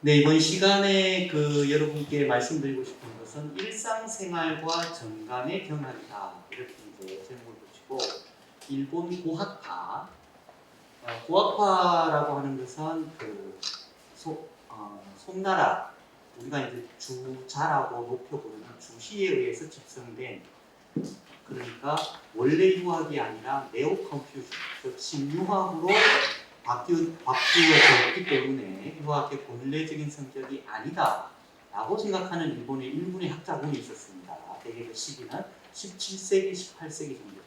네, 이번 시간에 여러분께 말씀드리고 싶은 것은 일상생활과 정감의 경합이다. 이렇게 이제 제목을 붙이고 일본 고학파, 고학파라고 하는 것은 송나라, 우리가 이제 주자라고 높여 부르는 주시에 의해서 집성된, 그러니까 원래 유학이 아니라 네오 컴퓨터, 즉 신유학으로 바뀌어졌기 때문에 유학의 본래적인 성격이 아니다 라고 생각하는 일본의 일본의 학자군이 있었습니다. 대개 그 시기는 17세기, 18세기 정도입니다.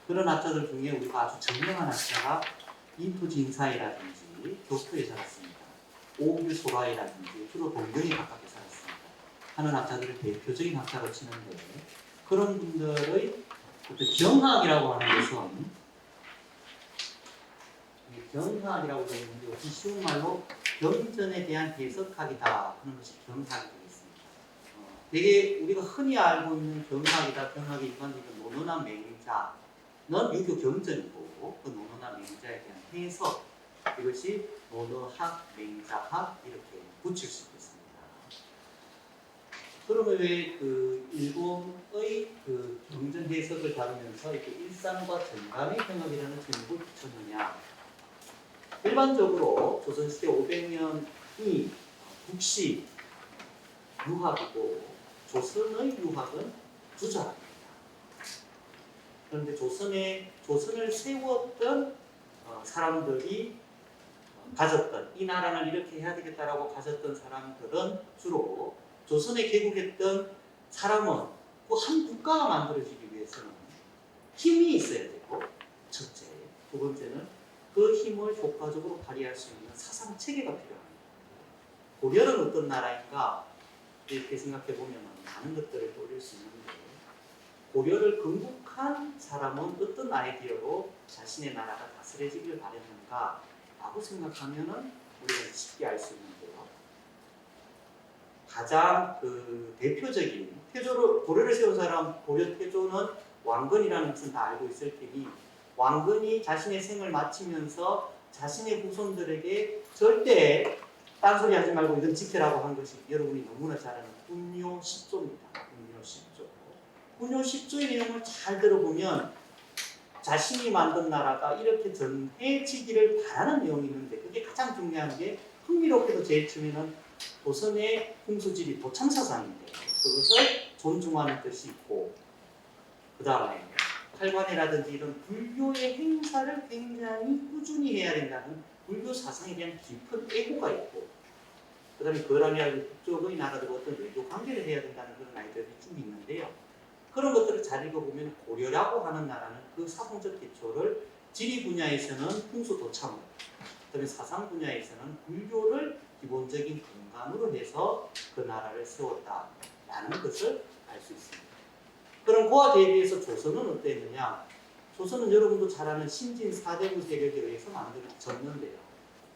그런 학자들 중에 우리가 아주 정명한 학자가 인토지 인사이라든지 교토에 살았습니다. 오규 소라이라든지 주로 동경에 가깝게 살았습니다. 하는 학자들을 대표적인 학자로 치는데, 그런 분들의 어떤 경학이라고 하는 것은, 경학이라고 되어 있는데 혹시 쉬운 말로 경전에 대한 해석학이다 하는 것이 경학이 되겠습니다. 되게 우리가 흔히 알고 있는 경학이다, 경학의 일반적인 논어나 맹자는 유교 경전이고, 그 논어나 맹자에 대한 해석, 이것이 논어학, 맹자학 이렇게 붙일 수 있습니다. 그러면 왜 일본의 경전 해석을 다루면서 이렇게 일상과 정감의 경학이라는 제목을 붙였느냐? 일반적으로 조선시대 500년이 국시 유학이고 조선의 유학은 주자입니다. 그런데 조선을 세웠던 사람들이 가졌던, 이 나라는 이렇게 해야 되겠다라고 가졌던 사람들은 주로 조선에 개국했던 사람은 그 한 국가가 만들어지기 위해서는 힘이 있어야 되고, 첫째. 두 번째는 그 힘을 효과적으로 발휘할 수 있는 사상 체계가 필요합니다. 고려는 어떤 나라인가 이렇게 생각해 보면 많은 것들을 떠올릴 수 있는데, 고려를 건국한 사람은 어떤 아이디어로 자신의 나라가 다스려지길 바랬는가 라고 생각하면 우리가 쉽게 알 수 있는데요. 가장 대표적인 고려를 세운 사람, 고려 태조는 왕건이라는 것은 다 알고 있을 테니, 왕건이 자신의 생을 마치면서 자신의 후손들에게 절대 딴소리 하지 말고 이건 지켜라고 한 것이 여러분이 너무나 잘 아는 군요 10조입니다. 군요 10조. 군요 10조의 내용을 잘 들어보면 자신이 만든 나라가 이렇게 전해지기를 바라는 내용이 있는데, 그게 가장 중요한 게, 흥미롭게도 제일 처음에는 조선의 풍수지리 도참사상인데 그것을 존중하는 뜻이 있고, 그 다음에 칼관이라든지 이런 불교의 행사를 굉장히 꾸준히 해야 된다는 불교 사상에 대한 깊은 애고가 있고, 그 다음에 거란이라든지 북쪽의 나라들과 어떤 외교 관계를 해야 된다는 그런 아이들이 쭉 있는데요. 그런 것들을 잘 읽어보면 고려라고 하는 나라는 그 사상적 기초를 지리 분야에서는 풍수 도참을, 그 다음에 사상 분야에서는 불교를 기본적인 근간으로 해서 그 나라를 세웠다라는 것을 알 수 있습니다. 그럼 그와 대비해서 조선은 어땠느냐? 조선은 여러분도 잘 아는 신진 사대부 세력에 의해서 만들어졌는데요.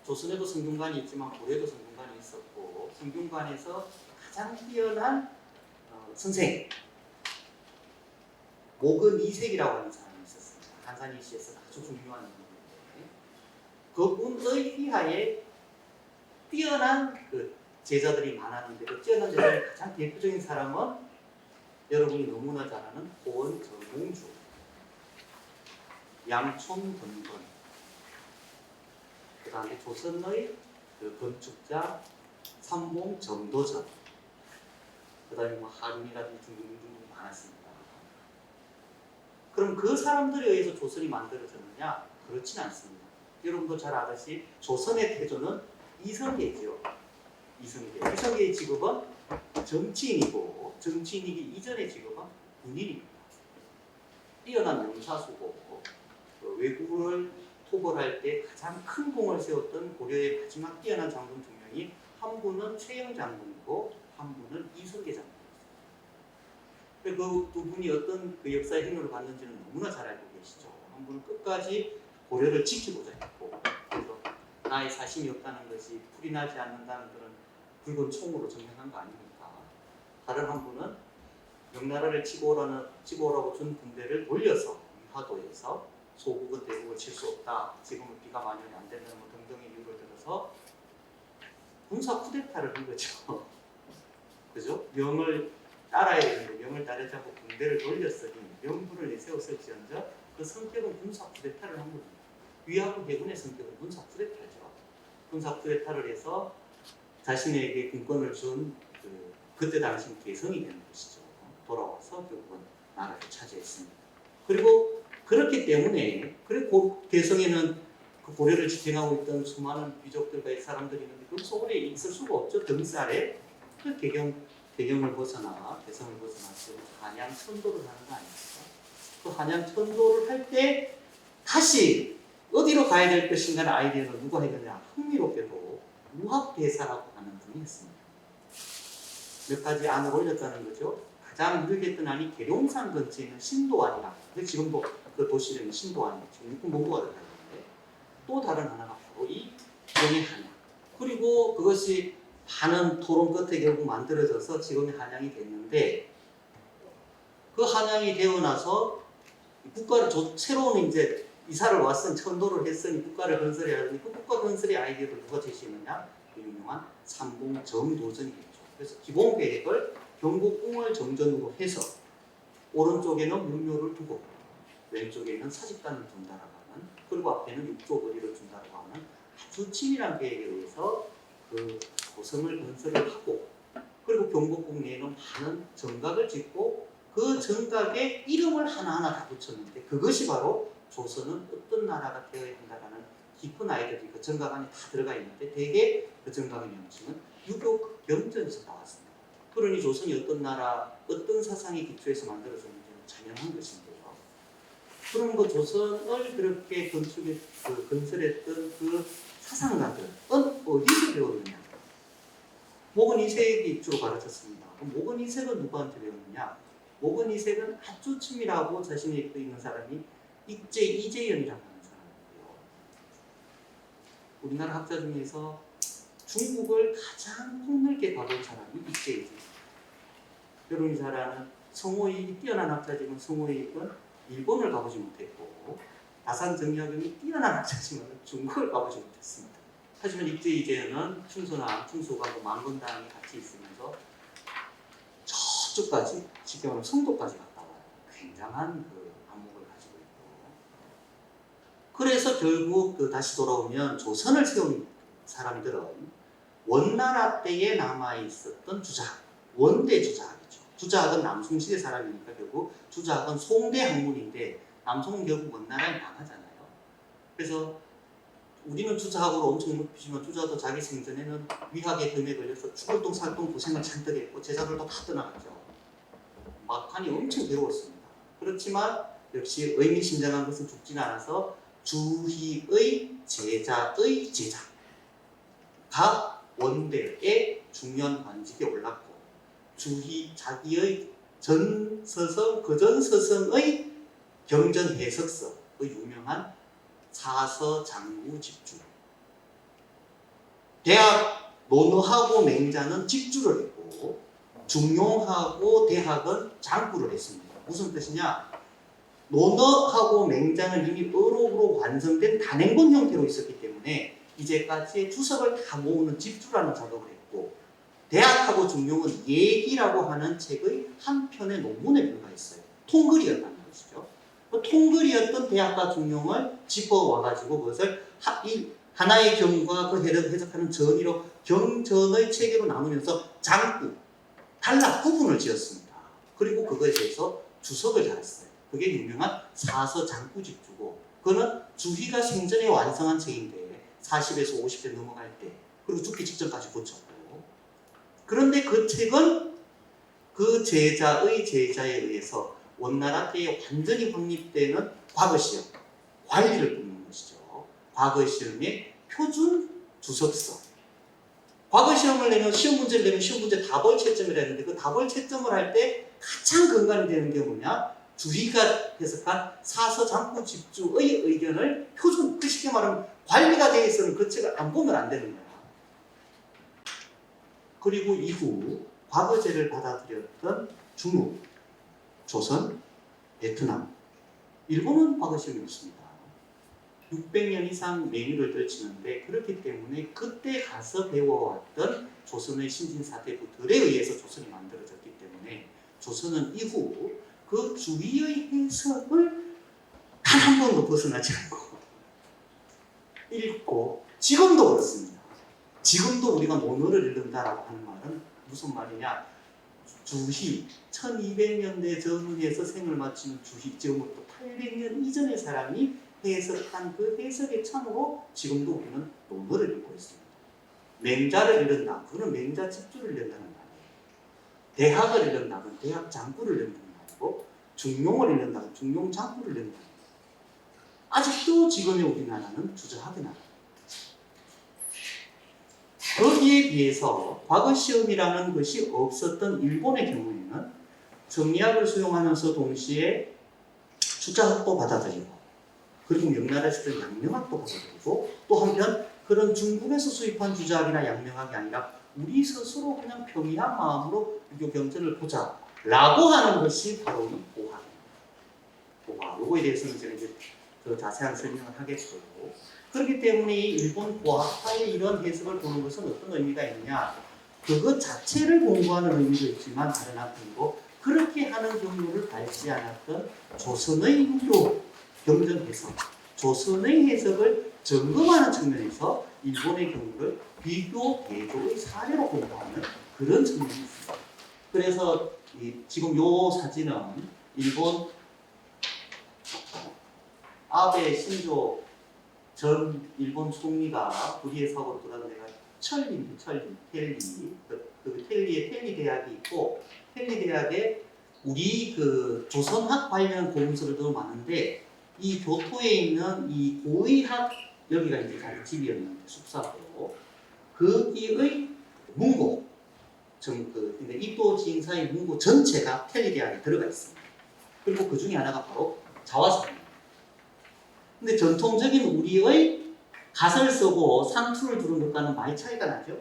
조선에도 성균관이 있지만 고려에도 성균관이 있었고, 성균관에서 가장 뛰어난 선생, 목은 이색이라고 하는 사람이 있었습니다. 한산일시에서 아주 중요한 인물인데, 그분의 휘하에 뛰어난 제자들이 많았는데, 그 뛰어난 제자의 가장 대표적인 사람은 여러분이 너무나 잘 아는 고원 정공주, 양촌 권건, 그 다음에 조선의 건축자 삼봉 정도전, 그 다음에 하륜이라든지 등등 많았습니다. 그럼 그 사람들에 의해서 조선이 만들어졌느냐? 그렇진 않습니다. 여러분도 잘 아듯이 조선의 태조는 이성계죠. 이성계의 직업은 정치인이고, 정치인이기 이전의 직업은 군인입니다. 뛰어난 명사수고, 외국을 토벌할 때 가장 큰 공을 세웠던 고려의 마지막 뛰어난 장군 두 명이, 한 분은 최영 장군이고 한 분은 이성계 장군입니다. 그 두 분이 어떤 역사의 행로를 봤는지는 너무나 잘 알고 계시죠. 한 분은 끝까지 고려를 지키고자 했고, 그래서 나의 사심이 없다는 것이 풀이 나지 않는다는 그런 붉은 총으로 증명한 거 아닙니까? 다른 한 분은 명나라를 치고 오라고 준 군대를 돌려서 위화도에서 소국은 대국을 칠 수 없다, 지금은 비가 만연히 안 된다는 등등의 이유를 들어서 군사 쿠데타를 한 거죠. 그죠? 명을 따라야 되는데 명을 따르자고 군대를 돌렸으니 명분을 내세웠을지언정 그 성격은 군사 쿠데타를 한 겁니다. 위하고 해군의 성격은 군사 쿠데타죠. 군사 쿠데타를 해서 자신에게 군권을 준 그때 당시 개성이 되는 것이죠. 돌아와서 결국은 나라를 차지했습니다. 그리고 그렇기 때문에 그리고 개성에는 그 고려를 지탱하고 있던 수많은 귀족들과 사람들이 있는데 거기서 오래 있을 수가 없죠. 등살에 그 개경을 벗어나 개성을 벗어나 한양 천도를 하는 거 아닙니까? 그 한양 천도를 할 때 다시 어디로 가야 될 것인가는 아이디어를 누가 해줬냐? 흥미롭게도 무학대사라고 하는 분이 했습니다. 몇 가지 안을 올렸다는 거죠. 가장 유력했던 안이 계룡산 근처에 있는 신도안이라고. 지금도 그 도시는 신도안이에요. 지금 육군 본부가 들어가 있는데 또 다른 하나가 바로 이 지금의 한양. 그리고 그것이 많은 토론 끝에 결국 만들어져서 지금의 한양이 됐는데 그 한양이 되어 나서 국가를 새로운 이제 이사를 왔으니 천도를 했으니 국가를 건설해야 하더니 그 국가 건설의 아이디어를 누가 제시했느냐? 그 유명한 삼공 정도전이겠죠. 그래서 기본 계획을 경복궁을 정전으로 해서 오른쪽에는 문묘를 두고 왼쪽에는 사직단을 둔다라고 하는 그리고 앞에는 육조거리를 준다라고 하는 아주 치밀한 계획에 의해서 그 고성을 건설을 하고 그리고 경복궁 내에는 많은 정각을 짓고 그 정각에 이름을 하나하나 다 붙였는데 그것이 바로 조선은 어떤 나라가 되어야 한다라는 깊은 아이디어들이 그 정각 안에 다 들어가 있는데 대개 그 정각의 명칭은 유교 경전에서 나왔습니다. 그러니 조선이 어떤 나라, 어떤 사상의 기초에서 만들어졌는지 자명한 것인데요. 그럼 그 조선을 그렇게 건설했던 그 사상가들은 어디서 배웠느냐? 목은 이색이 주로 가르쳤습니다. 그럼 목은 이색은 누구한테 배웠느냐? 목은 이색은 아주 친밀하고 자신이 있는 사람이 이재연이라고 하는 사람이고요. 우리나라 학자 중에서 중국을 가장 폭넓게 가본 사람이 이재연. 여러분이 잘 아는 성호익이 뛰어난 학자지만 성호익은 일본을 가보지 못했고 다산 정약용이 뛰어난 학자지만 중국을 가보지 못했습니다. 하지만 이재연은 충소가 만건당이 같이 있으면서 저쪽까지 쉽게 말하면 성도까지 갔다 와요. 굉장한 그 안목을 가지고 있고 그래서 결국 다시 돌아오면 조선을 세운 사람들은 원나라 때에 남아있었던 주작, 원대 주작이죠. 주작은 남송시대 사람이니까 결국 주작은 송대 학문인데 남송은 결국 원나라에 망하잖아요. 그래서 우리는 주작으로 엄청 높이지만 주작도 자기 생전에는 위학의 금에 걸려서 죽을 똥 살 똥 고생을 잔뜩 했고 제자들도 다 떠나갔죠. 막판이 엄청 괴로웠습니다. 그렇지만 역시 의미심장한 것은 죽지는 않아서 주희의 제자의 제자가 원대의 중요한 관직에 올랐고 주희 자기의 전 서성의 경전 해석서의 유명한 사서장구 집주 대학 논어하고 맹자는 집주를 했고 중용하고 대학은 장구를 했습니다. 무슨 뜻이냐? 논어하고 맹자는 이미 어록으로 완성된 단행본 형태로 있었기 때문에 이제까지의 주석을 다 모으는 집주라는 작업을 했고 대학하고 중용은 얘기라고 하는 책의 한 편의 논문에 불과했어요. 통글이었다는 것이죠. 그 통글이었던 대학과 중용을 짚어와가지고 그것을 하나의 경과 그 해석하는 전의로 경전의 체계로 나누면서 장구, 단락 구분을 지었습니다. 그리고 그것에 대해서 주석을 달았어요. 그게 유명한 사서장구집주고 그거는 주희가 생전에 완성한 책인데 40에서 50대 넘어갈 때 그리고 죽기 직전까지 고쳤고 그런데 그 책은 그 제자의 제자에 의해서 원나라 때에 완전히 확립되는 과거시험, 관리를 묻는 것이죠. 과거시험의 표준 주석서. 과거시험을 내면 시험 문제를 내면 시험 문제 답을 채점을 했는데 그 답을 채점을 할 때 가장 근간이 되는 게 뭐냐? 주희가 해석한 사서장구집주의 의견을 표준, 그 쉽게 말하면 관리가 되어 있으면 그 책을 안 보면 안 되는 거야. 그리고 이후 과거제를 받아들였던 중국, 조선, 베트남, 일본은 과거시험이 없습니다. 600년 이상 맹위를 떨치는데 그렇기 때문에 그때 가서 배워왔던 조선의 신진사대부들에 의해서 조선이 만들어졌기 때문에 조선은 이후 그 주위의 해석을 단 한 번도 벗어나지 않고 읽고 지금도 그렇습니다. 지금도 우리가 논어를 읽는다라고 하는 말은 무슨 말이냐? 주희 1200년대 전후에서 생을 마치는 주희 지금부터 800년 이전의 사람이 해석한 그 해석의 참으로 지금도 우리는 논어를 읽고 있습니다. 맹자를 읽는다. 그거는 맹자 집주를 읽는다는 말이에요. 대학을 읽는다면 대학 장구를 읽는다는 말이고 중용을 읽는다면 중용 장구를 읽는다는 말이에요. 아직도 지금의 우리나라는 주저하게 나갑니다. 거기에 비해서 과거 시험이라는 것이 없었던 일본의 경우에는 정리학을 수용하면서 동시에 주자학도 받아들이고 그리고 명나라에서는 양명학도 받아들이고 또 한편 그런 중국에서 수입한 주자학이나 양명학이 아니라 우리 스스로 그냥 평이한 마음으로 유교 경전을 보자 라고 하는 것이 바로 이 보학입니다. 보학. 요거에 대해서는 제가 이제 더 자세한 설명을 하겠고 그렇기 때문에 일본 보학파의 이런 해석을 보는 것은 어떤 의미가 있느냐 그것 자체를 공부하는 의미도 있지만 다른 한편으로 그렇게 하는 경로를 밟지 않았던 조선의 유교 경전 해석 조선의 해석을 점검하는 측면에서 일본의 경우를 비교 대조의 사례로 공부하는 그런 측면이 있습니다. 그래서 지금 요 사진은 일본 아베 신조 전 일본 총리가 불의의 사고로 돌아간 데가 텔리. 그 텔리에 텔리 대학이 있고 텔리 대학에 우리 그 조선학 관련 공문서들도 많은데 이 교토에 있는 이 고의학 여기가 이제 자기 집이었는데 숙사고 거기의 문고 근데 이도 지인사의 문고 전체가 텔리 대학에 들어가 있습니다. 그리고 그 중에 하나가 바로 자화상입니다. 근데 전통적인 우리의 갓을 쓰고 상투를 두른 것과는 많이 차이가 나죠.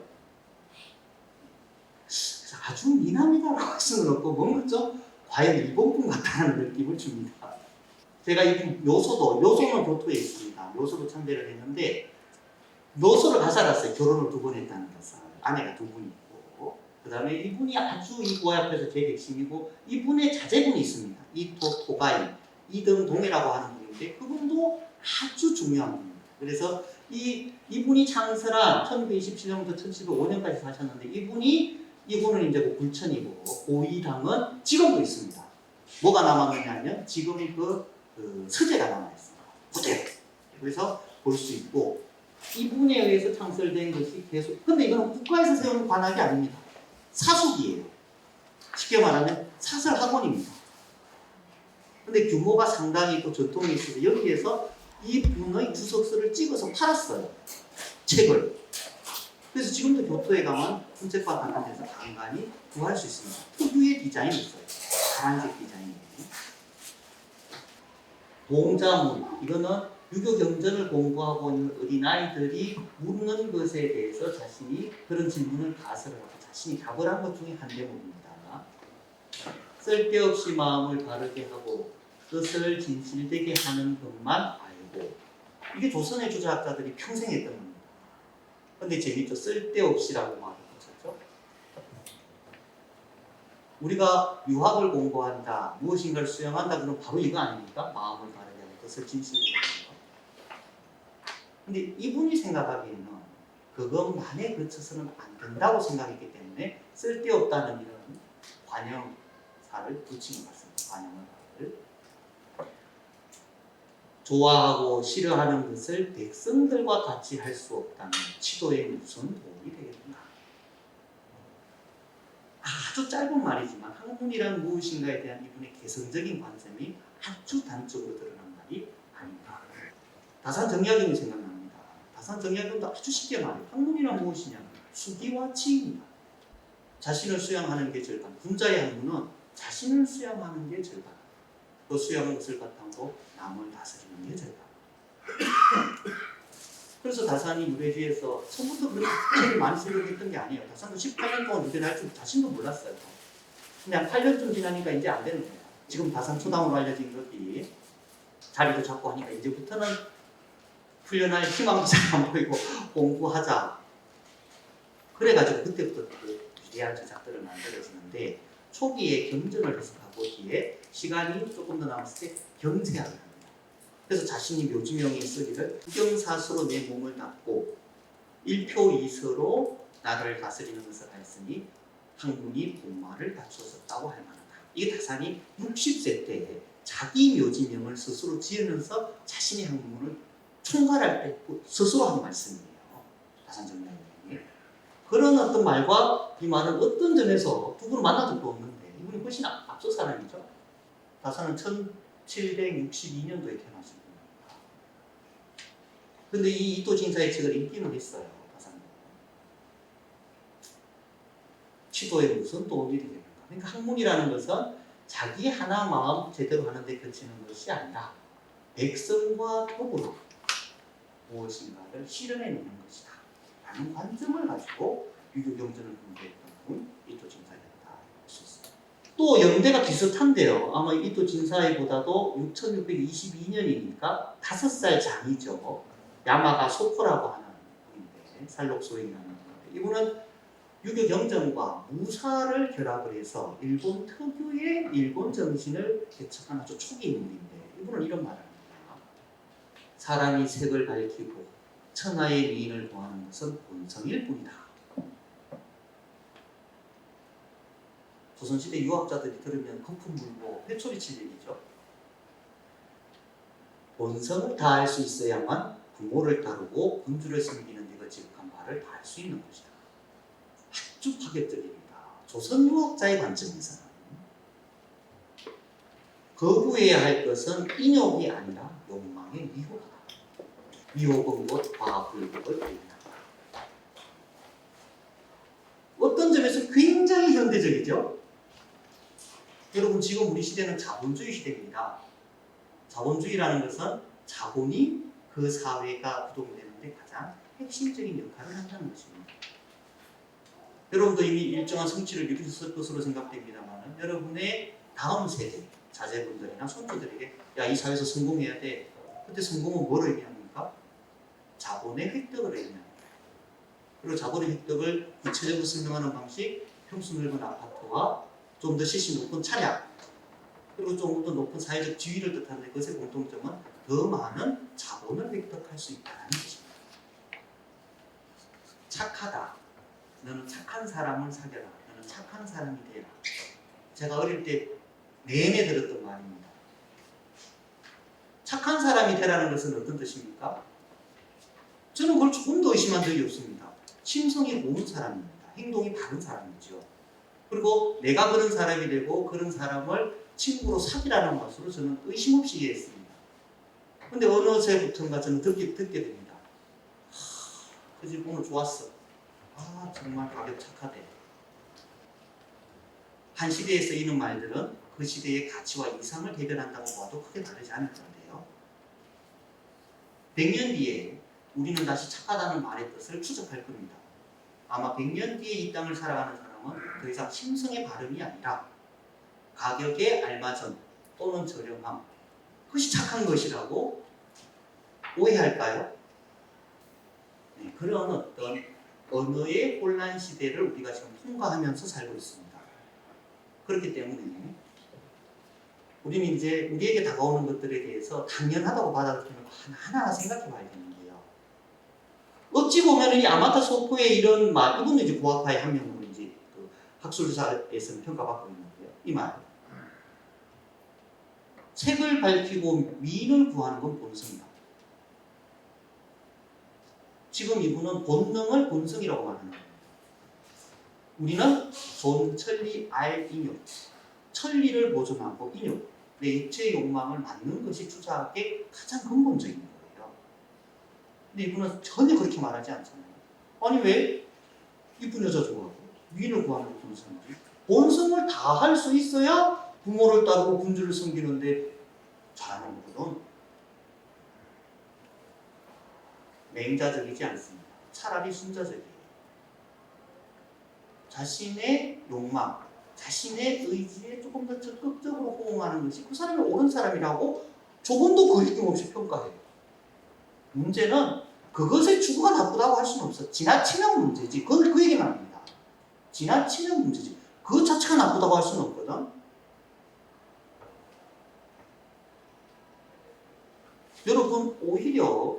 그래서 아주 미남이다라고 할 수는 없고 뭔가 좀 과연 일본분 같다는 느낌을 줍니다. 제가 이 요소는 교토에 있습니다. 요소도 참배를 했는데 요소를 가사 났어요. 결혼을 2번 했다는 것을. 아내가 2분 있고 그 다음에 이분이 아주 이 고아 앞에서 제일 핵심이고 이분의 자제분이 있습니다. 토가이 이등동이라고 하는 분인데 그분도 아주 중요한 분입니다. 그래서 이분이 창설한 1927년부터 1705년까지 사셨는데 이분은 이제 그 불천이고 고이당은 지금도 있습니다. 뭐가 남았느냐면 지금의 그 서재가 남아있습니다. 그대로. 그래서 볼 수 있고 이분에 의해서 창설된 것이 계속 근데 이거는 국가에서 세우는 관악이 아닙니다. 사숙이에요. 쉽게 말하면 사설학원입니다. 근데 규모가 상당히 또 전통이 있어서 여기에서 이분의 주석서를 찍어서 팔았어요. 책을. 그래서 지금도 교토에 가면 문책과 같은 데서 간간히 구할 수 있습니다. 특유의 디자인이 있어요. 파란색 디자인이. 동자문. 이거는 유교 경전을 공부하고 있는 어린아이들이 묻는 것에 대해서 자신이 그런 질문을 가설을 하고 자신이 답을 한 것 중에 한 대목입니다. 쓸데없이 마음을 바르게 하고 뜻을 진실되게 하는 것만 알고 이게 조선의 주자학자들이 평생 했던 겁니다. 근데 재밌죠? 쓸데없이라고 말을 하셨죠. 우리가 유학을 공부한다, 무엇인가를 수행한다 그러면 바로 이거 아닙니까? 마음을 바르게 하고 뜻을 진실되게 하는 것. 근데 이분이 생각하기에는 그것만에 그쳐서는 안 된다고 생각했기 때문에 쓸데없다는 이런 관형사를 붙인 것 같습니다. 관형을 좋아하고 싫어하는 것을 백성들과 같이 할 수 없다면 지도에 무슨 도움이 되겠나. 아주 짧은 말이지만 학문이란 무엇인가에 대한 이분의 개성적인 관점이 아주 단적으로 드러난 말이 아닌가. 다산정약용이 생각납니다. 다산정약용도 아주 쉽게 말해요. 학문이란 무엇이냐. 수기와 치입니다. 자신을 수양하는 게 절반. 군자의 학문은 자신을 수양하는 게 절반. 그 수양한 것을 바탕으로 남을 다스리는 게 절반. 그래서 다산이 유래주에서 처음부터 그렇게 책을 많이 쓰려고 했던 게 아니에요. 다산도 18년 동안 유래를 할 줄 자신도 몰랐어요. 근데 한 8년쯤 지나니까 이제 안 되는 거예요. 지금 다산 초당으로 알려진 것이 자리도 잡고 하니까 이제부터는 풀려날 희망도 잘 안 보이고 공부하자. 그래가지고 그때부터 그 유리한 저작들을 만들어지는데 초기에 경전을 해석하고 뒤에 시간이 조금 더 남았을 때 경제학을 합니다. 그래서 자신이 묘지명의 쓰기를 국경사수로 내 몸을 닦고 일표이서로 나를 다스리는 것을 하였으니 학문이 본말을 갖추었다고 할 만하다. 이게 다산이 60세 때에 자기 묘지명을 스스로 지으면서 자신의 학문을 총괄할 때 스스로 한 말씀이에요. 다산정명이. 그런 어떤 말과 이 말은 어떤 점에서 두 분을 만난 적도 없는데 이분이 훨씬 앞서 사람이죠. 다산은 1762년도에 태어나신 분입니다. 근데 이 이토진사의 책을 읽기는 했어요. 다산은. 치도에 무슨 도움이 되겠는가. 그러니까 학문이라는 것은 자기 하나 마음 제대로 하는 데 그치는 것이 아니라 백성과 더불어 무엇인가를 실현해내는 것이다 라는 관점을 가지고 유교경전을 공부했던 분 이토진사였다 할 수 있습니다. 또 연대가 비슷한데요. 아마 이토진사보다도 6622년이니까 5살 장이죠. 야마가 소코라고 하는 분인데 살록소인이라는 분인데 이분은 유교경전과 무사를 결합을 해서 일본 특유의 일본 정신을 개척한 아주 초기 인물인데 이분은 이런 말을 합니다. 사람이 색을 밝히고 천하의 미인을 구하는 것은 본성일 뿐이다. 조선시대 유학자들이 들으면 거품 물고 회초리 칠 얘기죠. 본성을 다할 수 있어야만 부모를 따르고 군주를 섬기는 데가 지극한 바를 다할 수 있는 것이다. 아주 파격적입니다. 조선 유학자의 관점에서는 거부해야 할 것은 인욕이 아니라 욕망의 미혹이다. 미혹은 곧 과불복을 의미한다. 어떤 점에서 굉장히 현대적이죠. 여러분 지금 우리 시대는 자본주의 시대입니다. 자본주의라는 것은 자본이 그 사회가 구동되는데 가장 핵심적인 역할을 한다는 것입니다. 여러분도 이미 일정한 성취를 이루셨을 것으로 생각됩니다만 여러분의 다음 세대 자제분들이나 손주들에게 야, 이 사회에서 성공해야 돼. 그때 성공은 뭘 의미합니까? 자본의 획득을 의미합니다. 그리고 자본의 획득을 구체적으로 설명하는 방식 평수 넓은 아파트와 좀 더 시시 높은 차량 그리고 좀 더 높은 사회적 지위를 뜻하는데 그것의 공통점은 더 많은 자본을 획득할 수 있다는 것입니다. 착하다. 너는 착한 사람을 사귀어라. 너는 착한 사람이 되라. 제가 어릴 때 내내 들었던 말입니다. 착한 사람이 되라는 것은 어떤 뜻입니까? 저는 그걸 조금 더 의심한 적이 없습니다. 심성이 고운 사람입니다. 행동이 바른 사람이죠. 그리고 내가 그런 사람이 되고 그런 사람을 친구로 사귀라는 것으로 저는 의심 없이 이해했습니다. 근데 어느 새부터인가 저는 듣게 됩니다. 그 집 오늘 좋았어. 아 정말 가격 착하대. 한 시대에 쓰이는 말들은 그 시대의 가치와 이상을 대변한다고 봐도 크게 다르지 않을 건데요. 100년 뒤에 우리는 다시 착하다는 말의 뜻을 추적할 겁니다. 아마 100년 뒤에 이 땅을 살아가는 사람은 더 이상 심성의 발음이 아니라 가격에 알맞은 또는 저렴함 그것이 착한 것이라고 오해할까요? 네, 그런 어떤 언어의 혼란 시대를 우리가 지금 통과하면서 살고 있습니다. 그렇기 때문에 우리는 이제 우리에게 다가오는 것들에 대해서 당연하다고 받아들이는 거 하나하나 생각해 봐야 되는데요. 어찌 보면 이 아마타 소코의 이런 말, 이분은 이제 고아파의 한 명으로 이제 그 학술사에서는 평가받고 있는데요. 이 말. 색을 밝히고 미인을 구하는 건 본성이다. 지금 이분은 본능을 본성이라고 말하는 겁니다. 우리는 존천리 알인욕, 천리를 보존하고 인욕, 내 육체의 욕망을 맞는 것이 주자의 가장 근본적인 거예요. 근데 이분은 전혀 그렇게 말하지 않잖아요. 아니 왜 이쁜 여자 좋아하고 미인을 구하는 게 본성이지? 본성을 다 할 수 있어야 부모를 따르고 군주를 섬기는데 잘하는 분은 맹자적이지 않습니다. 차라리 순자적이에요. 자신의 욕망, 자신의 의지에 조금 더 적극적으로 호응하는 것이 그 사람이 옳은 사람이라고 조금도 거리낌 없이 평가해요. 문제는 그것의 추구가 나쁘다고 할 수는 없어. 지나치면 문제지. 그건 그 얘기만 합니다. 지나치면 문제지. 그것 자체가 나쁘다고 할 수는 없거든. 여러분, 오히려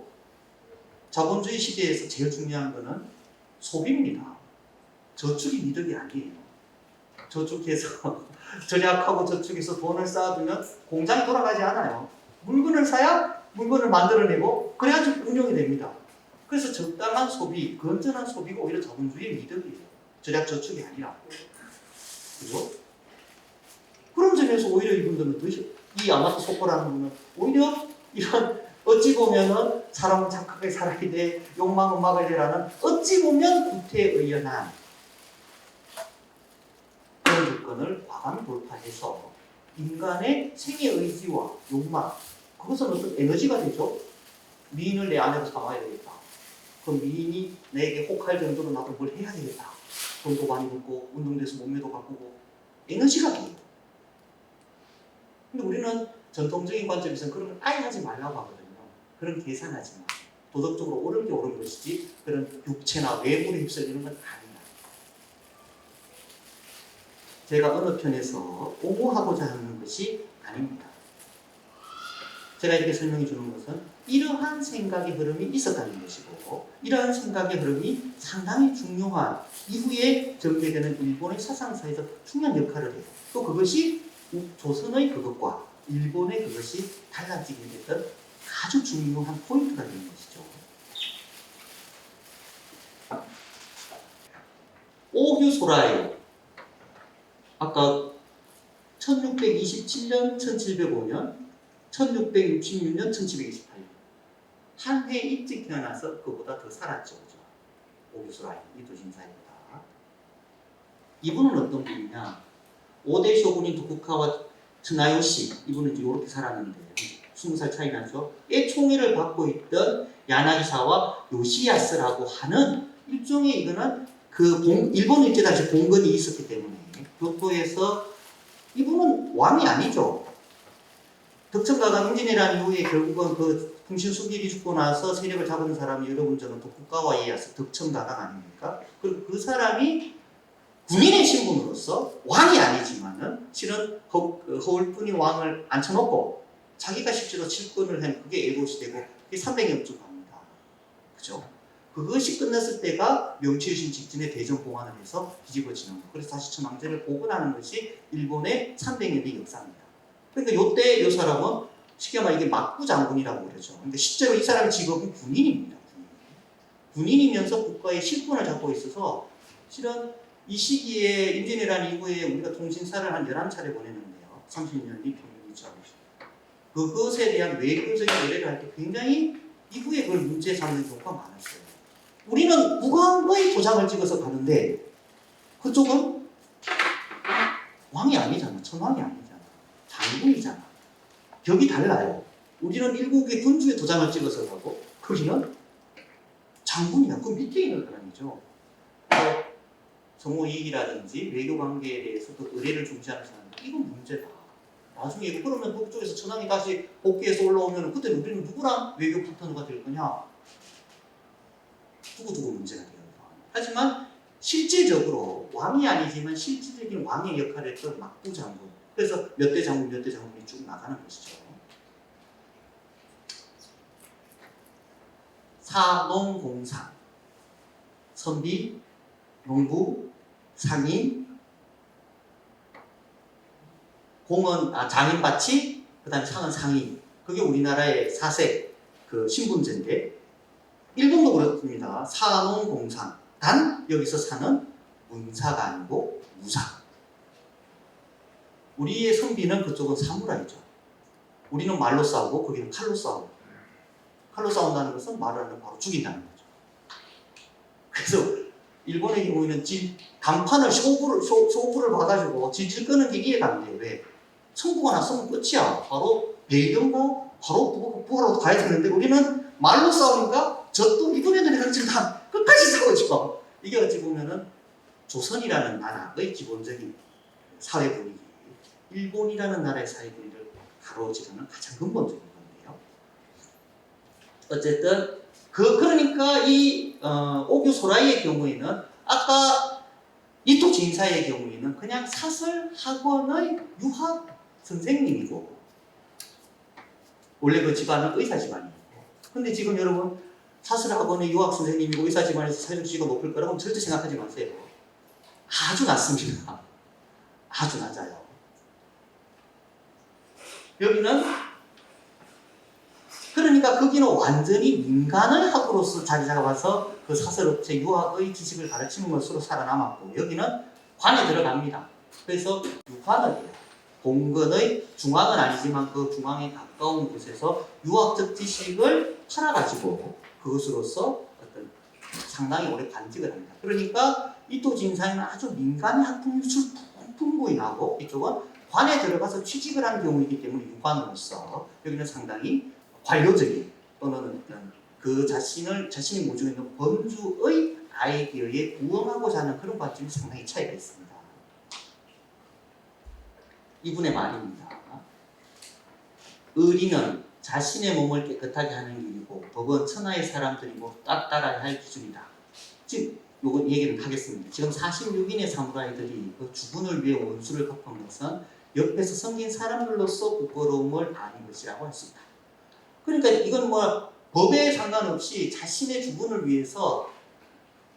자본주의 시대에서 제일 중요한 거는 소비입니다. 저축이 이득이 아니에요. 저축해서 절약하고 저축해서 돈을 쌓아두면 공장이 돌아가지 않아요. 물건을 사야 물건을 만들어내고 그래야지 운용이 됩니다. 그래서 적당한 소비, 건전한 소비가 오히려 자본주의의 이득이에요. 절약 저축이 아니라. 그죠? 그런 점에서 오히려 이분들은 이 아마도 속보라는 분은 오히려 이런 어찌 보면은 사람은 착하게 살아야 돼, 욕망은 막아야 되라는 어찌 보면 구태의연한 그런 조건을 과감히 돌파해서 인간의 생애 의지와 욕망, 그것은 어떤 에너지가 되죠. 미인을 내 아내로 삼아야 되겠다. 그럼 미인이 내게 혹할 정도로 나도 뭘 해야 되겠다. 돈도 많이 벌고 운동돼서 몸매도 가꾸고 에너지가 돼요. 근데 우리는 전통적인 관점에서는 그런 걸 아예 하지 말라고 하거든요. 그런 계산하지 마. 도덕적으로 옳은 게 옳은 것이지 그런 육체나 외모에 휩쓸리는 건 아니다. 제가 어느 편에서 옹호하고자 하는 것이 아닙니다. 제가 이렇게 설명해 주는 것은 이러한 생각의 흐름이 있었다는 것이고 이러한 생각의 흐름이 상당히 중요한 이후에 전개되는 일본의 사상사에서 중요한 역할을 해요. 또 그것이 조선의 그것과 일본의 그것이 달라지게 됐던 아주 중요한 포인트가 되는 것이죠. 오규소라이 아까 1627년, 1705년, 1666년, 1728년 한 해 일찍 태어나서 그보다 더 살았죠. 그죠? 오규소라이 이토신사입니다. 이분은 어떤 분이냐? 5대 쇼군인 도쿠가와 츠나요시 이분은 이제 이렇게 살았는데 20살 차이 나죠. 의 총애를 받고 있던 야나기사와 요시야스라고 하는 일종의 이거는 일본 일제 당시 봉건이 있었기 때문에 교토에서 이분은 왕이 아니죠. 덕천가가 임진왜란 이후에 결국은 그 풍신수길이 죽고 나서 세력을 잡은 사람이 여러분 저는 도쿠가와 이에야스 덕천가가 아닙니까? 그리고 그 사람이 군인의 신분으로서 왕이 아니지만은 실은 허울뿐인 왕을 앉혀놓고 자기가 실제로 실권을 한 그게 에도시되고 그게 300년쯤 갑니다. 그죠? 그것이 끝났을 때가 명치유신 직전에 대전공환을 해서 뒤집어지는 거. 그래서 다시 천황제를 복원하는 것이 일본의 300년의 역사입니다. 그러니까 요때 요 사람은 쉽게 말해 이게 막부 장군이라고 그러죠. 근데 실제로 이 사람의 직업은 군인입니다. 군인이면서 국가의 실권을 잡고 있어서 실은 이 시기에 임진왜란 이후에 우리가 통신사를 한 11차례 보냈는데요. 30년이 평균이죠. 그것에 대한 외교적인 의뢰를 할 때 굉장히 이후에 그걸 문제 삼는 경우가 많았어요. 우리는 국왕의 도장을 찍어서 가는데 그쪽은 왕이 아니잖아. 천왕이 아니잖아. 장군이잖아. 격이 달라요. 우리는 일국의 군주의 도장을 찍어서 가고 거기는 장군이야. 그 밑에 있는 사람이죠. 정호이익이라든지 외교 관계에 대해서도 의뢰를 중시하는 사람들 이건 문제다. 나중에 이거 그러면 북쪽에서 천황이 다시 복귀해서 올라오면 그때 우리는 누구랑 외교 파트너가 될 거냐? 두고두고 문제가 되는 거예요. 하지만 실질적으로 왕이 아니지만 실질적인 왕의 역할을 했던 막부 장군. 그래서 몇 대 장군이 쭉 나가는 것이죠. 사농공상, 선비, 농부, 상인, 공은 장인받치, 그 다음에 상은 상인. 그게 우리나라의 사색 그 신분제인데 일본도 그렇습니다. 사농공상. 단 여기서 사는 문사가 아니고 무사. 우리의 선비는 그쪽은 사무라이죠. 우리는 말로 싸우고 거기는 칼로 싸우고. 칼로 싸운다는 것은 말을 하면 바로 죽인다는 거죠. 그래서 일본의 경우에는 간판을 쇼부를 봐가지고 질질 끄는 게 이해가 안 돼요. 왜? 청구가 났으면 끝이야. 바로 베이든가 바로 부하러 가야 되는데 우리는 말로 싸우니까 저도 이번에는 지금 다 끝까지 싸우죠. 이게 어찌 보면은 조선이라는 나라의 기본적인 사회 분위기, 일본이라는 나라의 사회 분위기를 가로지르는 가장 근본적인 건데요. 어쨌든 그러니까 이 오교 소라이의 경우에는 아까 이토 진사의 경우에는 그냥 사설 학원의 유학 선생님이고 원래 그 집안은 의사 집안이에요. 근데 지금 여러분 사설 학원의 유학 선생님이고 의사 집안에서 사회적지위가 높을 거라고 절대 생각하지 마세요. 아주 낮습니다. 아주 낮아요. 여기는 그러니까 거기는 완전히 민간의 학으로서 자리 잡아서 그 사설업체 유학의 지식을 가르치는 것으로 살아남았고 여기는 관에 들어갑니다. 그래서 유관을 해요. 봉건의 중앙은 아니지만 그 중앙에 가까운 곳에서 유학적 지식을 팔아가지고 그것으로서 어떤 상당히 오래 간직을 합니다. 그러니까 이토 진사는 아주 민간의 학문 유출 풍부히 나고 이쪽은 관에 들어가서 취직을 하는 경우이기 때문에 유관으로서 여기는 상당히 관료적인 또는 그 자신이 모시고 있는 번주의 아이디어에 부응하고자 하는 그런 관점이 상당히 차이가 있습니다. 이분의 말입니다. 의리는 자신의 몸을 깨끗하게 하는 길이고 법은 천하의 사람들이고 따라야 할 기준이다. 지금 요거 얘기를 하겠습니다. 지금 46인의 사무라이들이 그 주군을 위해 원수를 갚은 것은 옆에서 섬긴 사람들로서 부끄러움을 아는 것이라고 할 수 있다. 그러니까 이건 뭐 법에 상관없이 자신의 주군을 위해서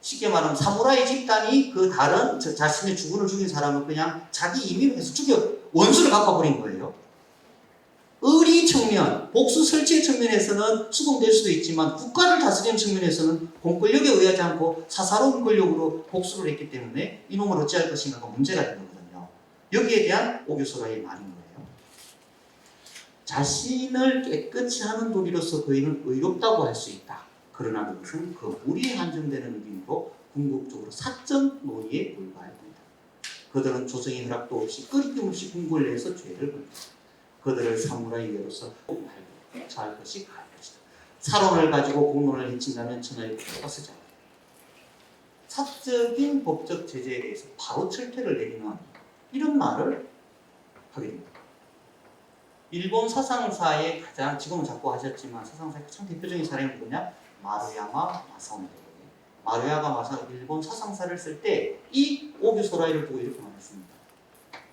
쉽게 말하면 사무라이 집단이 그 다른 자신의 주군을 죽인 사람을 그냥 자기 임의로 해서 죽여 원수를 갚아버린 거예요. 의리 측면, 복수 설치의 측면에서는 수긍될 수도 있지만 국가를 다스리는 측면에서는 공권력에 의하지 않고 사사로운 권력으로 복수를 했기 때문에 이놈을 어찌할 것인가가 문제가 있는 거거든요. 여기에 대한 오교소라의 말인 거예요. 자신을 깨끗이 하는 도리로서 그이는 의롭다고 할 수 있다. 그러나 그것은 그 무리에 한정되는 의미로 궁극적으로 사적 논의에 불과할 뿐이다. 그들은 조정의 허락도 없이 끊임없이 궁궐 내에서 죄를 벌다. 그들을 사무라이로서 잘 것이 가할 것이다. 사론을 가지고 공론을 해친다면 천하의 국가가 쓰지 않는다. 사적인 법적 제재에 대해서 바로 철퇴를 내리는 이런 말을 하게 됩니다. 일본 사상사의 가장 지금은 자꾸 하셨지만 사상사의 가장 대표적인 사람이 누구냐? 마루야마 마사오입니다. 마루야마 마사오 일본 사상사를 쓸 때 이 오규 소라이를 보고 이렇게 말했습니다.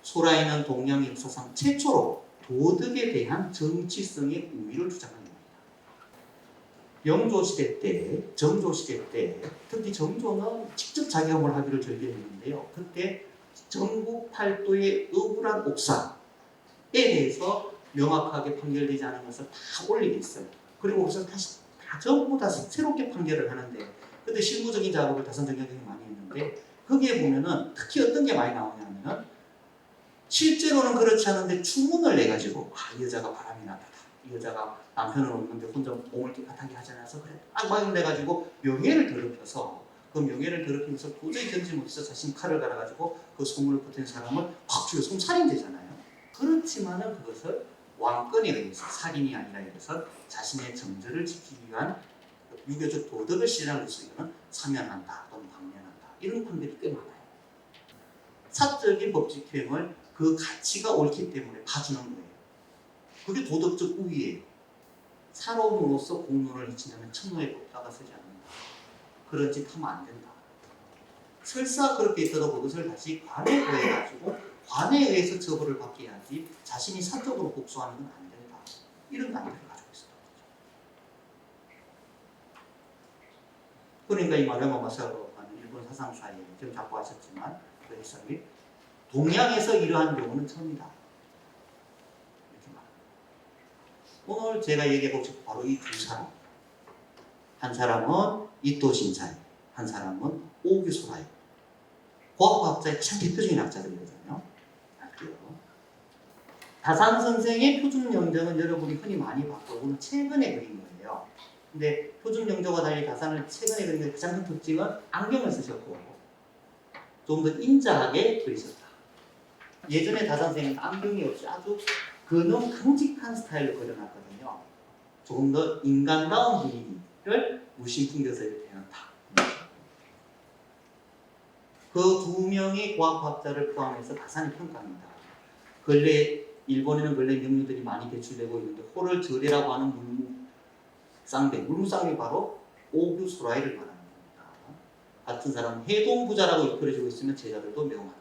소라이는 동양 역사상 최초로 도덕에 대한 정치성의 우위를 주장한 겁니다. 영조시대 때, 정조시대 때 특히 정조는 직접 자경을 하기를 절개했는데요. 그때 전국 팔도의 억울한 옥사에 대해서 명확하게 판결되지 않은 것을 다 올리게 있어요. 그리고 그것을 다시 전부 다 새롭게 판결을 하는데 그때 실무적인 작업을 다선정경이 많이 했는데 거기에 보면은 특히 어떤 게 많이 나오냐면 실제로는 그렇지 않은데 추문을 내가지고 이 여자가 바람이 나다. 이 여자가 남편은 없는데 혼자 몸을 깨끗하게 하지 않아서 그래. 막 내가지고 명예를 더럽혀서 그 명예를 더럽히면서 도저히 견디지 못해서 자신 칼을 갈아가지고 그 소문을 보탠 사람을 확 죽여 살인되잖아요. 그렇지만은 그것을 왕권에 의해서 살인이 아니라 이것은 자신의 정절을 지키기 위한 유교적 도덕을 실현하는 것을 이거는 사면한다 또는 방면한다 이런 판결이 꽤 많아요. 사적인 법칙행을 그 가치가 옳기 때문에 봐주는 거예요. 그게 도덕적 우위예요. 사로움으로써 공론을 해친다면 천노의 법가가 쓰지 않는다. 그런 짓 하면 안 된다. 설사 그렇게 있어도 그것을 다시 관에 의해가지고 관에 의해서 처벌을 받게 해야지 자신이 사적으로 복수하는 건 안 된다. 이런 관점을 가지고 있었던 거죠. 그러니까 이 마르야마 마사오라고 하는 일본 사상사에 지금 자꾸 하셨지만 그 해석이 동양에서 이러한 경우는 처음이다. 이렇게 말합니다. 오늘 제가 얘기해보고 싶은 바로 이 두 사람. 한 사람은 이토 신사이, 한 사람은 오규 소라이. 고학과학자의 가장 대표적인 학자들이거든요. 다산 선생의 표준영정은 여러분이 흔히 많이 봤고 오늘 최근에 그린 거예요. 근데 표준영정과 달리 다산을 최근에 그린 게 가장 큰 특징은 안경을 쓰셨고 좀 더 인자하게 그리셨다. 예전에 다산 선생은 안경이 없이 아주 근엄 강직한 스타일로 그려놨거든요. 조금 더 인간다운 분위기를 무심풍겨서 이렇게 해놨다. 그 두 명의 고학과학자를 포함해서 다산이 평가합니다. 근래 일본에는 근래 명류들이 많이 배출되고 있는데 호를 절이라고 하는 쌍배, 물무쌍배 바로 오규소라이를 말하는 겁니다. 같은 사람은 해동부자라고 이끌어지고 있으면 제자들도 명하다.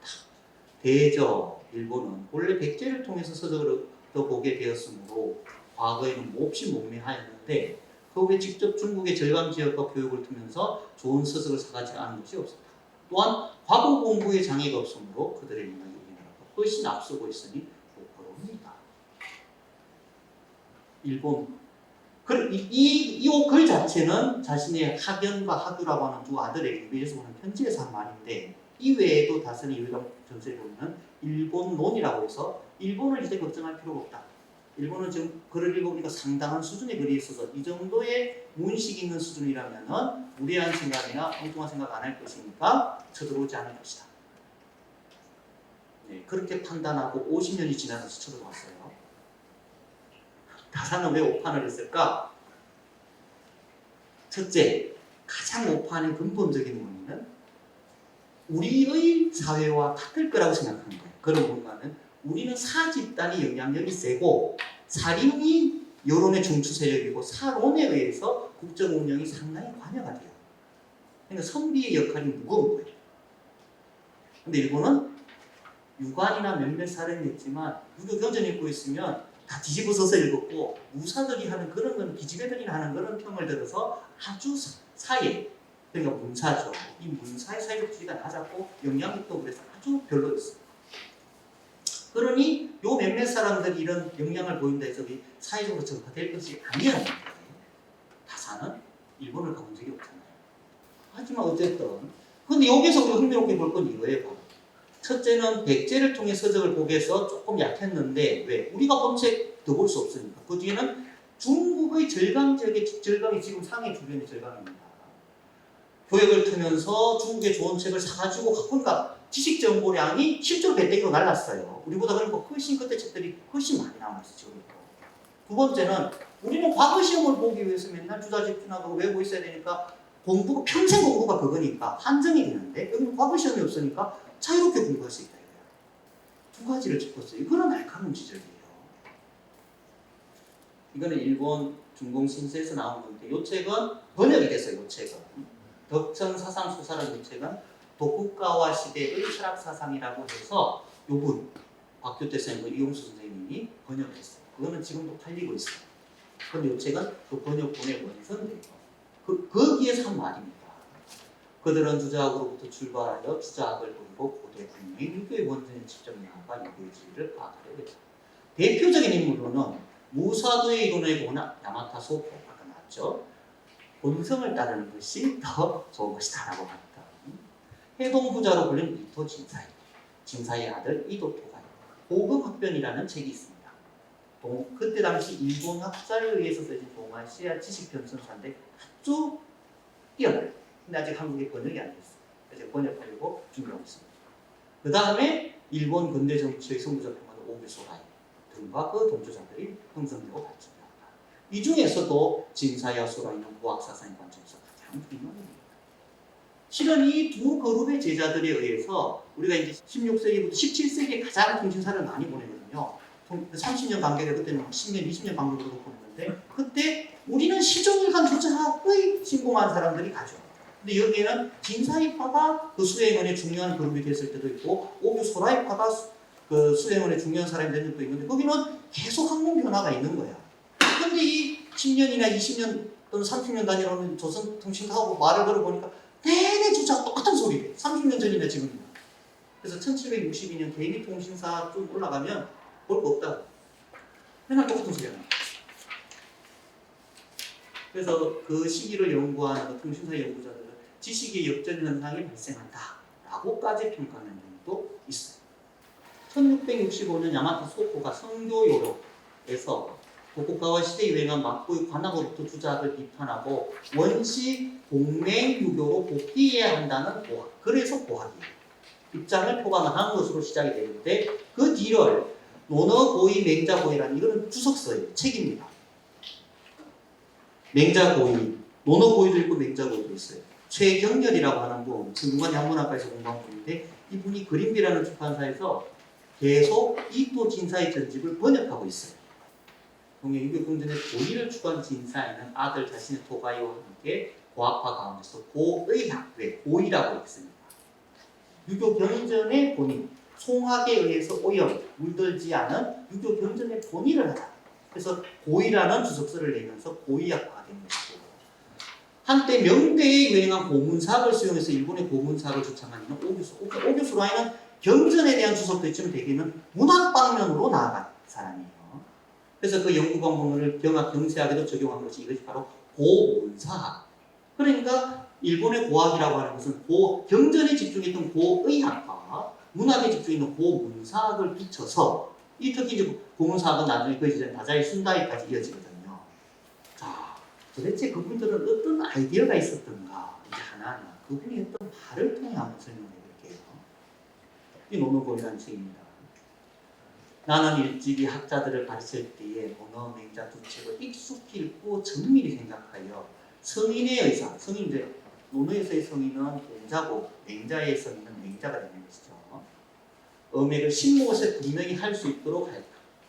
대저 일본은 본래 백제를 통해서 서적을 보게 되었으므로 과거에는 몹시 목매하였는데 그 후에 직접 중국의 절강 지역과 교육을 두면서 좋은 서적을 사가지 않은 것이 없었다. 또한 과거 공부에 장애가 없으므로 그들의 문화가 우리나라가 훨씬 앞서고 있으니 부끄러웁니다. 일본 이 글 자체는 자신의 학연과 학유라고 하는 두 아들에게 위에서 보는 편지에서 한 말인데 이 외에도 다선의 유일한 전서에 보면 일본론이라고 해서 일본을 이제 걱정할 필요가 없다. 일본은 지금 글을 읽어보니까 상당한 수준의 글이 있어서 이 정도의 문식이 있는 수준이라면 무례한 생각이나 엉뚱한 생각 안 할 것이니까 쳐들어오지 않을 것이다. 네, 그렇게 판단하고 50년이 지나서 쳐들어왔어요. 다산은 왜 오판을 했을까? 첫째, 가장 오판의 근본적인 원인은 우리의 사회와 같을 거라고 생각하는 거예요. 그런 뭔가는 우리는 사집단이 영향력이 세고 사림이 여론의 중추 세력이고 사론에 의해서 국정 운영이 상당히 관여가 돼요. 그러니까 선비의 역할이 무거운 거예요. 근데 일본은 유관이나 몇몇 사례는 있지만 유교 경전 읽고 있으면 다 뒤집어서서 읽었고 무사들이 하는 그런 건 기집애들이 하는 그런 평을 들어서 아주 사회 그러니까 문사죠. 이 문사의 사회적 지위가 낮았고 영향력도 그래서 아주 별로였어요. 그러니 요 몇몇 사람들이 이런 영향을 보인다 해서 사회적으로 전파될 것이 아니었는데 다사는 일본을 가본 적이 없잖아요. 하지만 어쨌든 근데 여기서 우리가 흥미롭게 볼 건 이거예요. 첫째는 백제를 통해 서적을 보게해서 조금 약했는데 왜? 우리가 본책 더 볼 수 없으니까. 그 뒤에는 중국의 절강 지역의 절강이 지금 상해 주변의 절강입니다. 교역을 트면서 중국의 좋은 책을 사가지고 그러니까 지식 정보량이 실제로 배때기로 날랐어요. 우리보다 그러니까 훨씬 그때 책들이 훨씬 많이 남았어요. 지금. 두 번째는 우리는 과거 시험을 보기 위해서 맨날 주자집중하고 외우고 있어야 되니까 공부가 평생 공부가 그거니까 한정이 되는데 여기는 과거 시험이 없으니까 자유롭게 공부할 수 있다. 두 가지를 짚었어요. 이거는 날카로운 지적이에요. 이거는 일본 중공신세에서 나온 건데 이 책은 번역이 됐어요. 이 책은 덕천사상소사라는 이 책은 도쿠가와 시대의 철학사상이라고 해서 요분 박규태 선생님, 이용수 선생님이 번역했어요. 그거는 지금도 팔리고 있어요. 그런데 이 책은 그 번역본의 원선이에요. 거기에서 한 말입니다. 그들은 주자학으로부터 출발하여 주자학을 보이고 고대 분명히 유교의 원전에 직접 나아가 유교의 지위를 파악하려고 했다. 대표적인 인물로는 무사도의 이론을 보는 야마타 소포 아까 나왔죠. 본성을 따르는 것이 더 좋은 것이다 라고 합니다. 해동부자로 불린 이토 진사이, 진사이의 아들 이도 토가이, 고금학변이라는 책이 있습니다. 그때 당시 일본 학자에 의해서 써진 동아시아 지식변천사인데 아주 뛰어나요. 근데 아직 한국에 번역이 안 됐어요. 그래서 번역하려고 준비하고 있습니다. 그 다음에 일본 근대 정치의 선구적 평가는 오규소라이 등과 그 동조자들이 형성되고 발전합니다. 이 중에서도 진사야 소라이는 고학사상의 관점에서 가장 유명합니다. 실은 이 두 그룹의 제자들에 의해서 우리가 이제 16세기부터 17세기에 가장 통신사를 많이 보내거든요. 30년 간격에 그때는 10년, 20년 간격으로 보냈는데 그때 우리는 시종일관 주자학의 신봉한 사람들이 가죠. 근데 여기에는 진사이파가 그 수행원의 중요한 그룹이 됐을 때도 있고 오규소라이파가 그 수행원의 중요한 사람이 된 적도 있는데 거기는 계속 학문 변화가 있는 거야. 근데 이 10년이나 20년 또는 30년 단위로는 조선통신사하고 말을 걸어보니까 내내 주자가 똑같은 소리래. 30년 전이나 지금이나. 그래서 1762년 개미통신사 좀 올라가면 볼 거 없다고. 맨날 똑같은 소리 하는 거야. 그래서 그 시기를 연구하는 그 통신사 연구자들은 지식의 역전 현상이 발생한다라고까지 평가하는 경우도 있어요. 1665년 야마토 소코가 성교요록에서 도쿠가와 시대에 유행한 막부의 관학으로부터 주자학을 비판하고 원시 공맹 유교로 복귀해야 한다는 고학, 그래서 고학이에요. 입장을 표방한 것으로 시작이 되는데 그 뒤를 논어고의 맹자고의라는 이거는 주석서예요. 책입니다. 맹자고의, 논어고의도 있고 맹자고의도 있어요. 최경렬이라고 하는 분, 중국관 양문학과에서 공부한 분인데 이분이 그림비라는 출판사에서 계속 이토 진사의 전집을 번역하고 있어요. 동해 유교 경전의 고의를 추구한 진사에는 아들 자신의 토가이와 함께 고학파 가운데서 고의 학회, 고의라고 했습니다. 유교 경전의 본의, 송학에 의해서 오염, 물들지 않은 유교 경전의 본의를 하자. 그래서 고의라는 주석서를 내면서 고의학파가 된 것이고, 한때 명대에 유행한 고문사학을 수용해서 일본의 고문사학을 주창한 이는 오교수. 오교수라는 경전에 대한 주석도 있지만 대개는 문학 방면으로 나아간 사람이에요. 그래서 그 연구 방법을 경학, 경세학에도 적용한 것이 이것이 바로 고문사학. 그러니까 일본의 고학이라고 하는 것은 경전에 집중했던 고의학과 문학에 집중했던 고문사학을 붙여서 이 특히 이제 고문사학은 나중에 그 이제 나자이 순다이까지 이어지거든요. 자, 도대체 그분들은 어떤 아이디어가 있었던가 이제 하나하나 그분이 했던 말을 통해 한번 설명해 볼게요. 이 노노고이라는 책입니다. 나는 일찍이 학자들을 가르칠 때에 논어, 맹자 두 책을 익숙히 읽고 정밀히 생각하여 성인의 의사, 성인 이제 논어에서의 성인은 공자고 맹자의 성인은 맹자가 되는 것이죠. 어맥을 신무엇에 분명히 할 수 있도록 할까.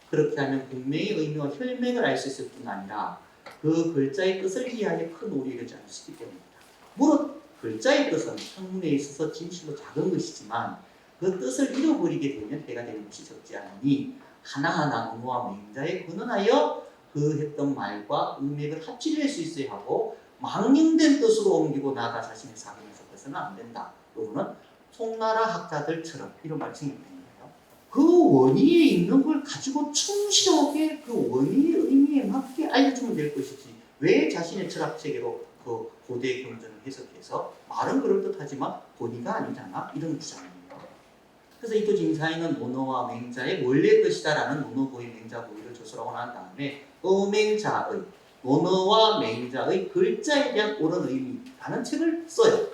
그렇게 하면 분명히 의미와 혈맥을 알 수 있을 뿐 아니라 그 글자의 뜻을 이해하기에 큰 오류가 되지 않을 수 있기 때문입니다. 물론 글자의 뜻은 학문에 있어서 진실로 작은 것이지만 그 뜻을 잃어버리게 되면 해가 되는 것이 적지 않으니 하나하나 논어와 맹자에 근원하여 그 했던 말과 음맥을 합치할 수 있어야 하고 망령된 뜻으로 옮기고 나아가 자신의 사고에 섞어서는 안 된다. 요거는 송나라 학자들처럼 이런 말씀이 있는 거예요. 그 원의에 있는 걸 가지고 충실하게 그 원의의 의미에 맞게 알려주면 될 것이지 왜 자신의 철학 체계로 그 고대 경전을 해석해서 말은 그럴듯하지만 본의가 아니잖아 이런 주장입니다. 그래서 이토 진사에는 논어와 맹자의 원래 뜻이다라는 논어고의 맹자고의를 조서하고 난 다음에 어맹자의 논어와 맹자의 글자에 대한 옳은 의미라는 책을 써요.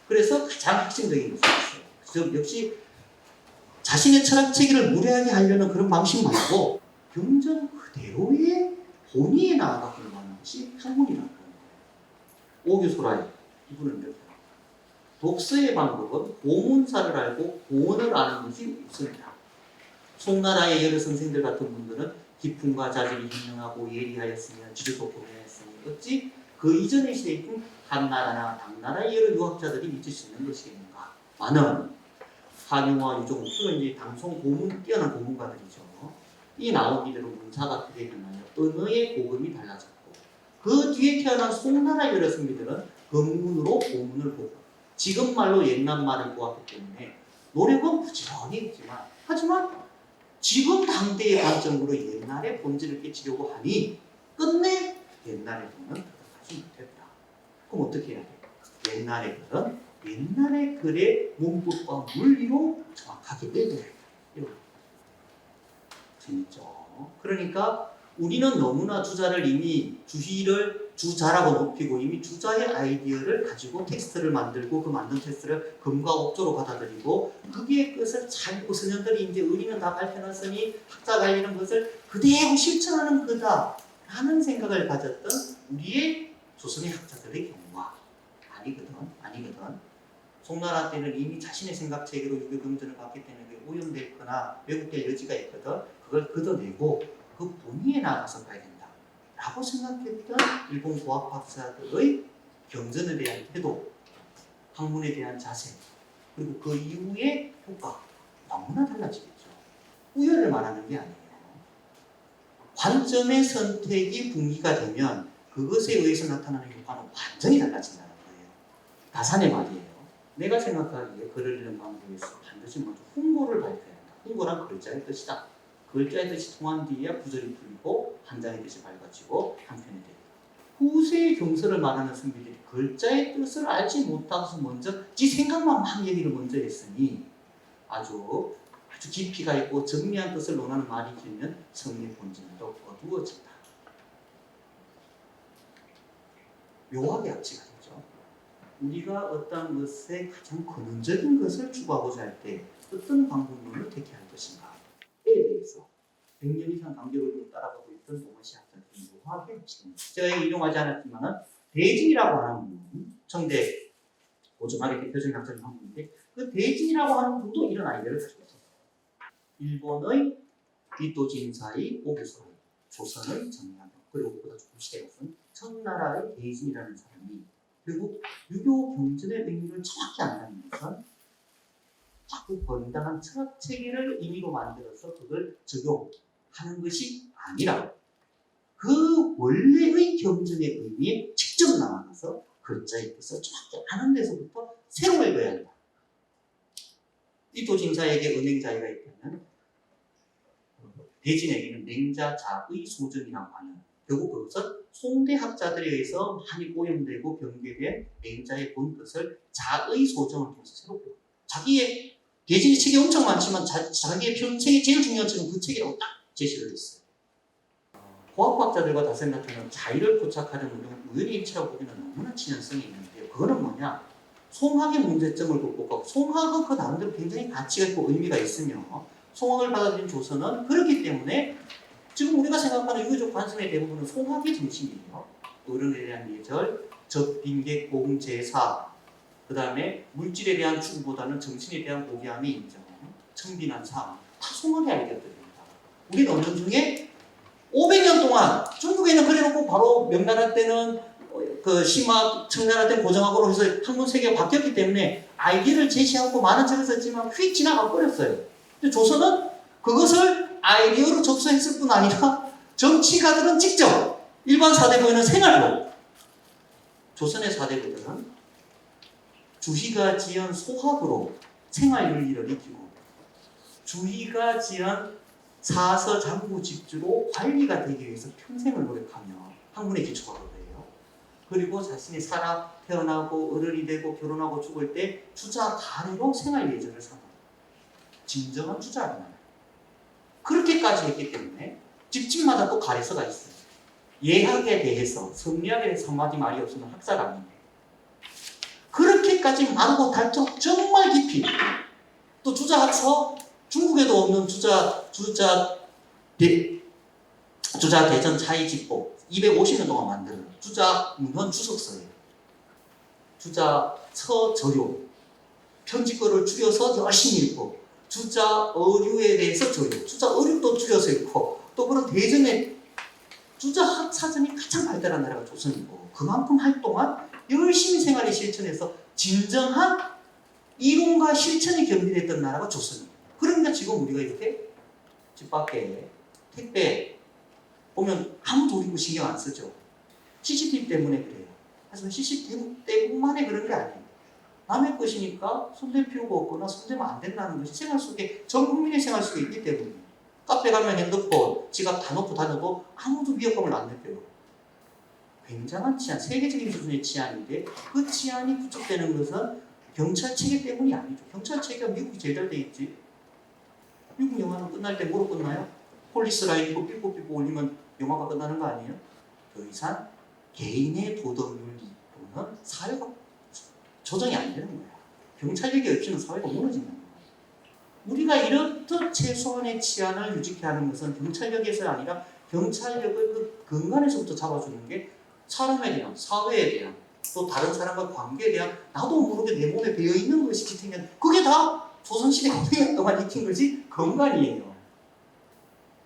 그래서 가장 핵심적인 것을 써요. 즉 역시 자신의 철학 체계를 무례하게 하려는 그런 방식 말고 경전 그대로의 본의에 나아가 공부하는 것이 학문이라는 거예요. 오교소라이 이분은 이렇게 독서의 방법은 고문사를 알고 고언을 아는 것이 우선이다. 송나라의 여러 선생들 같은 분들은 기품과 자질이 현명하고 예리하였으며 지리도 교명했으니 어찌 그 이전의 시대에 있던 한나라나 당나라의 여러 유학자들이 믿을 수 있는 것이겠는가. 많은 한용화, 유종, 물론 이제 당송 고문, 뛰어난 고문가들이죠. 이 나온 이대로 문사가 크게 변하여 언어의 고금이 달라졌고 그 뒤에 태어난 송나라 여러 선비들은 금문으로 고문을 보고 지금 말로 옛날 말을 보았기 때문에 노력은 부지런히 했지만 하지만 지금 당대의 관점으로 옛날의 본질을 깨치려고 하니 끝내 옛날의 글은 들어가지 못했다. 그럼 어떻게 해야 돼? 옛날의 글은 옛날의 글의 문법과 물리로 정확하게 읽어야 돼. 재밌죠? 그러니까 우리는 너무나 주자를 이미 주자라고 높이고 이미 주자의 아이디어를 가지고 텍스트를 만들고 그 만든 텍스트를 금과 옥조로 받아들이고 그게 끝을 잘 보고 선현들이 이제 의리는 다 밝혀놨으니 학자가 알리는 것을 그대로 실천하는 거다 라는 생각을 가졌던 우리의 조선의 학자들의 경우가 아니거든. 송나라 때는 이미 자신의 생각체계로 유교 경전을 봤기 때문에 오염됐거나 왜곡될 여지가 있거든. 그걸 걷어내고 그 본의에 나가서 봐야 된다 라고 생각했던 일본 고학학자들의 경전에 대한 태도, 학문에 대한 자세, 그리고 그 이후의 효과 너무나 달라지겠죠. 우열을 말하는 게 아니에요. 관점의 선택이 분기가 되면 그것에 의해서 나타나는 효과는 완전히 달라진다는 거예요. 다산의 말이에요. 내가 생각하기에 글을 읽는 방법에서 반드시 먼저 훈고를 밝혀야 한다. 훈고란 글자의 뜻이다. 글자의 뜻이 통한 뒤에야 구절이 풀리고 한장의 뜻이 밝아지고 한편이 됩니다. 후세의 경서를 말하는 선비들이 글자의 뜻을 알지 못하고서 먼저 지 생각만 막 얘기를 먼저 했으니 아주 깊이가 있고 정리한 뜻을 논하는 말이 길면 성의 본질도 어두워진다. 묘하게 합치가 되죠. 우리가 어떤 것의 가장 근원적인 것을 추구하고자 할 때 어떤 방법론을 택해야 할 것인가에 대해서 100년 이상 간격을 따라가고 있던 동아시아 학자들이 묘하게 합치입니다. 제가 인용하지 않았지만 대진이라고 하는 분, 청대 고종학의 대표적인 학자 중 한 분인데 그 대진이라고 하는 분도 이런 아이디어를 가지고 있었어요. 일본의 이토 진사의 오교수라이 조선의 정약용, 그리고 그보다 조금 시대가 선 청나라의 대진이라는 사람이 결국 유교 경전의 의미를 정확히 안다는 것은 자꾸 번당한 철학 체계를 임의로 만들어서 그걸 적용하는 것이 아니라 그 원래의 경전의 의미에 직접 나와서 글자의 뜻을 정확히 아는 데서부터 새로 읽어야 한다. 이 도진사에게 은행자의가 있다면 대진에게는 맹자자의 소전이라고 하는, 결국 그것은 송대학자들에 의해서 많이 오염되고 변개된 맹자의 본뜻을 자의 소정을 통해서 새로 배워. 자기의 대진의 책이 엄청 많지만 자기의 평생에 제일 중요한 책은 그 책이라고 딱 제시를 했어요. 고학학자들과 다생 같은 자의를 포착하는 우연의 일치라고 보기는 너무나 친연성이 있는데요. 그거는 뭐냐? 송학의 문제점을 극복하고, 송학은 그 나름대로 굉장히 가치가 있고 의미가 있으며 송학을 받아들인 조선은 그렇기 때문에 지금 우리가 생각하는 유교적 관습의 대부분은 송학의 중심이에요. 어른에 대한 예절, 접빈객, 공제사, 그 다음에 물질에 대한 추구보다는 정신에 대한 고귀함의 인정, 청빈한 삶, 다 송학의 아이디어들입니다. 우리 언론 중에 500년 동안 중국에는 그래놓고 바로 명나라 때는 그 심화, 청나라 때는 고정학으로 해서 학문 세계가 바뀌었기 때문에 아이디어를 제시하고 많은 책을 썼지만 휙 지나가 버렸어요. 근데 조선은 그것을 아이디어로 접수했을 뿐 아니라 정치가들은 직접 일반 사대부에는 생활로, 조선의 사대부들은 주희가 지은 소학으로 생활 윤리를 익히고 주희가 지은 사서 장구 집주로 관리가 되기 위해서 평생을 노력하며 학문에 기초가 거예요. 그리고 자신이 살아 태어나고 어른이 되고 결혼하고 죽을 때 주자 가례로 생활 예절을 삼아 진정한 주자입니다. 그렇게까지 했기 때문에 집집마다 또 가례서가 있어요. 예학에 대해서, 성리학에 대해서 한마디 말이 없으면 학사가 아닙니다. 그렇게까지 마르고 닳도록 정말 깊이, 또 주자학서, 중국에도 없는 주자 대전 차이집보 250년 동안 만든 주자 문헌 주석서예요. 주자 서저료, 편집거를 줄여서 열심히 읽고, 주자 어류에 대해서 저료, 주자 어류도 줄여서 읽고, 또 그런 대전의 주자 사전이 가장 발달한 나라가 조선이고, 그만큼 활동한 열심히 생활의 실천에서 진정한 이론과 실천이 겸비됐던 나라가 조선입니다. 그러니까 지금 우리가 이렇게 집 밖에 택배 보면 아무도 우리 거 신경 안 쓰죠. CCTV 때문에 그래요. 하지만 CCTV 때문만에 그런 게 아니에요. 남의 것이니까 손댈 필요가 없거나 손대면 안 된다는 것이 생활 속에, 전 국민의 생활 속에 있기 때문이에요. 카페 가면 핸드폰, 지갑 다 놓고 다녀도 아무도 위협감을 안 느껴요. 굉장한 치안, 세계적인 수준의 치안인데 그 치안이 구축되는 것은 경찰 체계 때문이 아니죠. 경찰 체계가 미국이 제일 잘 돼 있지. 미국 영화는 끝날 때 뭐로 끝나요? 폴리스 라인 삐뽀삐뽀 올리면 영화가 끝나는 거 아니에요? 더 이상 개인의 도덕 윤리 또는 사회가 조정이 안 되는 거야. 경찰력이 없이는 사회가 무너지는 거야. 우리가 이렇듯 최소한의 치안을 유지케 하는 것은 경찰력에서 아니라 경찰력을 그 근간에서부터 잡아주는 게 사람에 대한, 사회에 대한, 또 다른 사람과 관계에 대한 나도 모르게 내 몸에 배어있는 것이 지탱된, 그게 다 조선시대 500년 동안 익힌 것이 건간이에요.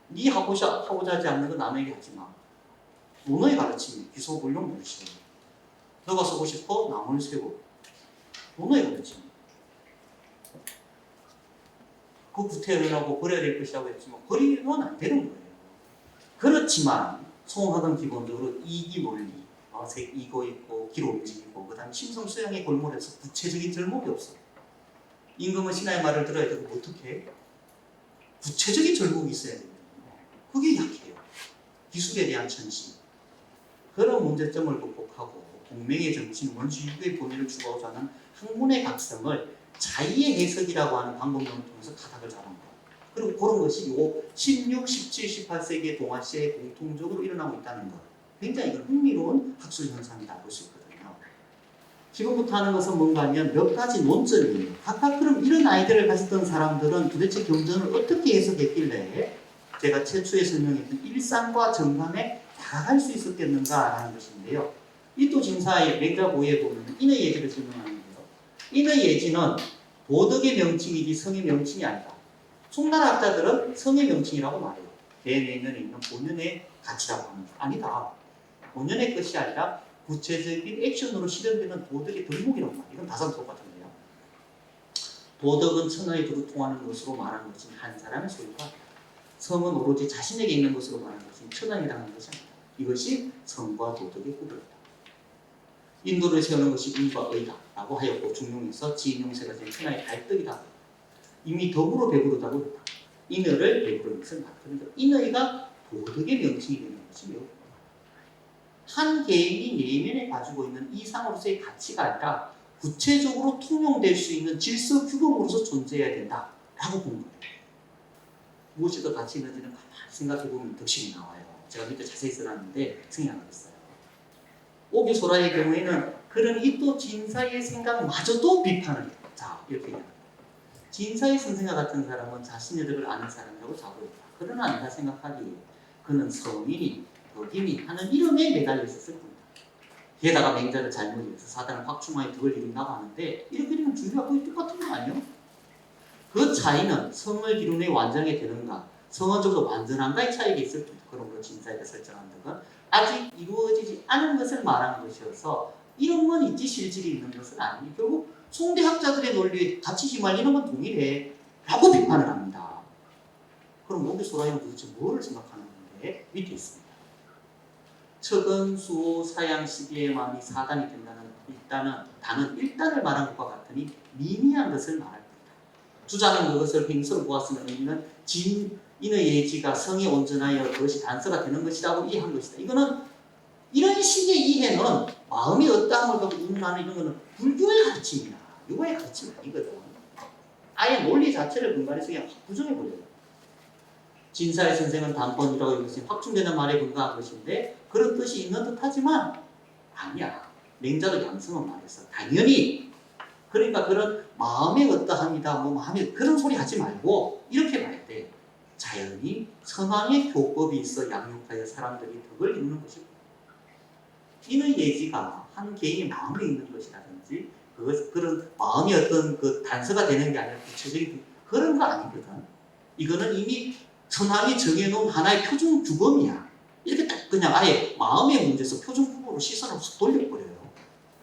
네 하고자 하지 않는 건 남에게 하지 마. 문어의 가르침이 기소불용 물시. 너가 쓰고 싶어? 나무를 세고. 문어의 가르침. 그 구태를 하고 버려야 될 것이라고 했지만 버리면 안 되는 거예요. 그렇지만 송학은 기본적으로 이기 논리, 이거 있고 길 움직이고, 그 다음 심성 수양의 골몰에서 구체적인 절목이 없어. 임금은 신하의 말을 들어야 되고 어떻게 해? 구체적인 절목이 있어야 됩니다. 그게 약해요. 기술에 대한 천시. 그런 문제점을 극복하고 동맹의 정신, 원시유교의 본의를 추구하고자 하는 학문의 각성을 자의의 해석이라고 하는 방법론을 통해서 가닥을 잡은 거예요. 그리고 그런 것이 요 16, 17, 18세기의 동아시아에 공통적으로 일어나고 있다는 것. 굉장히 이건 흥미로운 학술 현상이라고 볼 수 있거든요. 지금부터 하는 것은 뭔가 하면 몇 가지 논점이에요. 각각 그럼 이런 아이디어를 가졌던 사람들은 도대체 경전을 어떻게 해석했길래 제가 최초에 설명했던 일상과 정감에 다가갈 수 있었겠는가라는 것인데요. 이또 진사의 맹자고에 보면 인의 예지를 설명하는데요. 인의 예지는 도덕의 명칭이지 성의 명칭이 아니다. 송나라 학자들은 성의 명칭이라고 말해요. 내 내면에 있는 본연의 가치라고 하는 거 아니다. 본연의 것이 아니라 구체적인 액션으로 실현되는 도덕의 덕목이라고 말이야. 이건 다산 똑같은데요. 도덕은 천하에 두루 통하는 것으로 말하는 것이 한 사람의 소유가 아니다. 성은 오로지 자신에게 있는 것으로 말하는 것이 천하에 해당하는 것이 아니다. 이것이 성과 도덕의 구별이다. 인도를 세우는 것이 인과 의다 라고 하였고 중용에서 지인용세가 된 천하의 갈등이다. 이미 덕으로 배부르다고 했다. 인의를 배부르는 것을 말한다. 그러니까 인의가 도덕의 명칭이 되는 것이 매우 한 개인이 내면에 가지고 있는 이상으로서의 가치가 아니라 구체적으로 통용될 수 있는 질서 규범으로서 존재해야 된다라고 본 거예요. 무엇이 더 가치 있는지는 가만히 생각해보면 덕심이 나와요. 제가 밑에 자세히 써놨는데 생략하겠어요. 오교소라의 경우에는 그런 이또 진사의 생각마저도 비판을 해요. 자, 이렇게 얘기합니다. 진사의 선생과 같은 사람은 자신의 덕을 아는 사람이라고 자부했다. 그러나 아니다 생각하기에 그는 성인이 덕임이 하는 이름에 매달려 있었을 뿐이다. 게다가 맹자를 잘못 이해해서 사단은 확충하여 덕을 이룬다고 하는데 이렇게 되면 주의가 거의 똑같은 거 아니에요? 그 차이는 성을 이룬 후에 완전하게 되는가 성은 좀 더 완전한가의 차이가 있을 뿐이다. 그러므로 진사에게 설정한 덕은 아직 이루어지지 않은 것을 말하는 것이어서 이름은 있지 실질이 있는 것은 아니니 결국 송대학자들의 논리에 같이 휘말리는 건 동일해 라고 비판을 합니다. 그럼 오교소라이는 도대체 뭐를 생각하는 건데 밑에 있습니다. 척은 사양 시비에만이 사단이 된다는 단은 일단을 말한 것과 같으니 미미한 것을 말할 뿐이다. 주장은 그것을 횡설로 보았으면 의미는 인의 예지가 성에 온전하여 그것이 단서가 되는 것이라고 이해한 것이다. 이거는 이런 식의 이해는 마음이 어떠함을 갖고 운운하는 이런 거는 불교의 가르침이야. 요거의 가르침이 아니거든. 아예 논리 자체를 근간에서 그냥 부정해버려요. 진사의 선생은 단번이라고 이것이 확충되는 말에 근거한 것인데 그런 뜻이 있는 듯하지만 아니야. 맹자도 양성은 말했어. 당연히 그러니까 그런 마음의 어떠함이다 뭐 마음에 그런 소리 하지 말고 이렇게 말해야 돼. 자연히 선왕의 교법이 있어 양육하여 사람들이 덕을 이루는 것이고 인의 예지가 한 개인의 마음에 있는 것이라든지 그런 마음이 어떤 그 단서가 되는 게 아니라 구체적인 그런 거 아니거든. 이거는 이미 선왕이 정해놓은 하나의 표준 규범이야. 이렇게 딱 그냥 아예 마음의 문제에서 표준 규범으로 시선을 확 돌려버려요.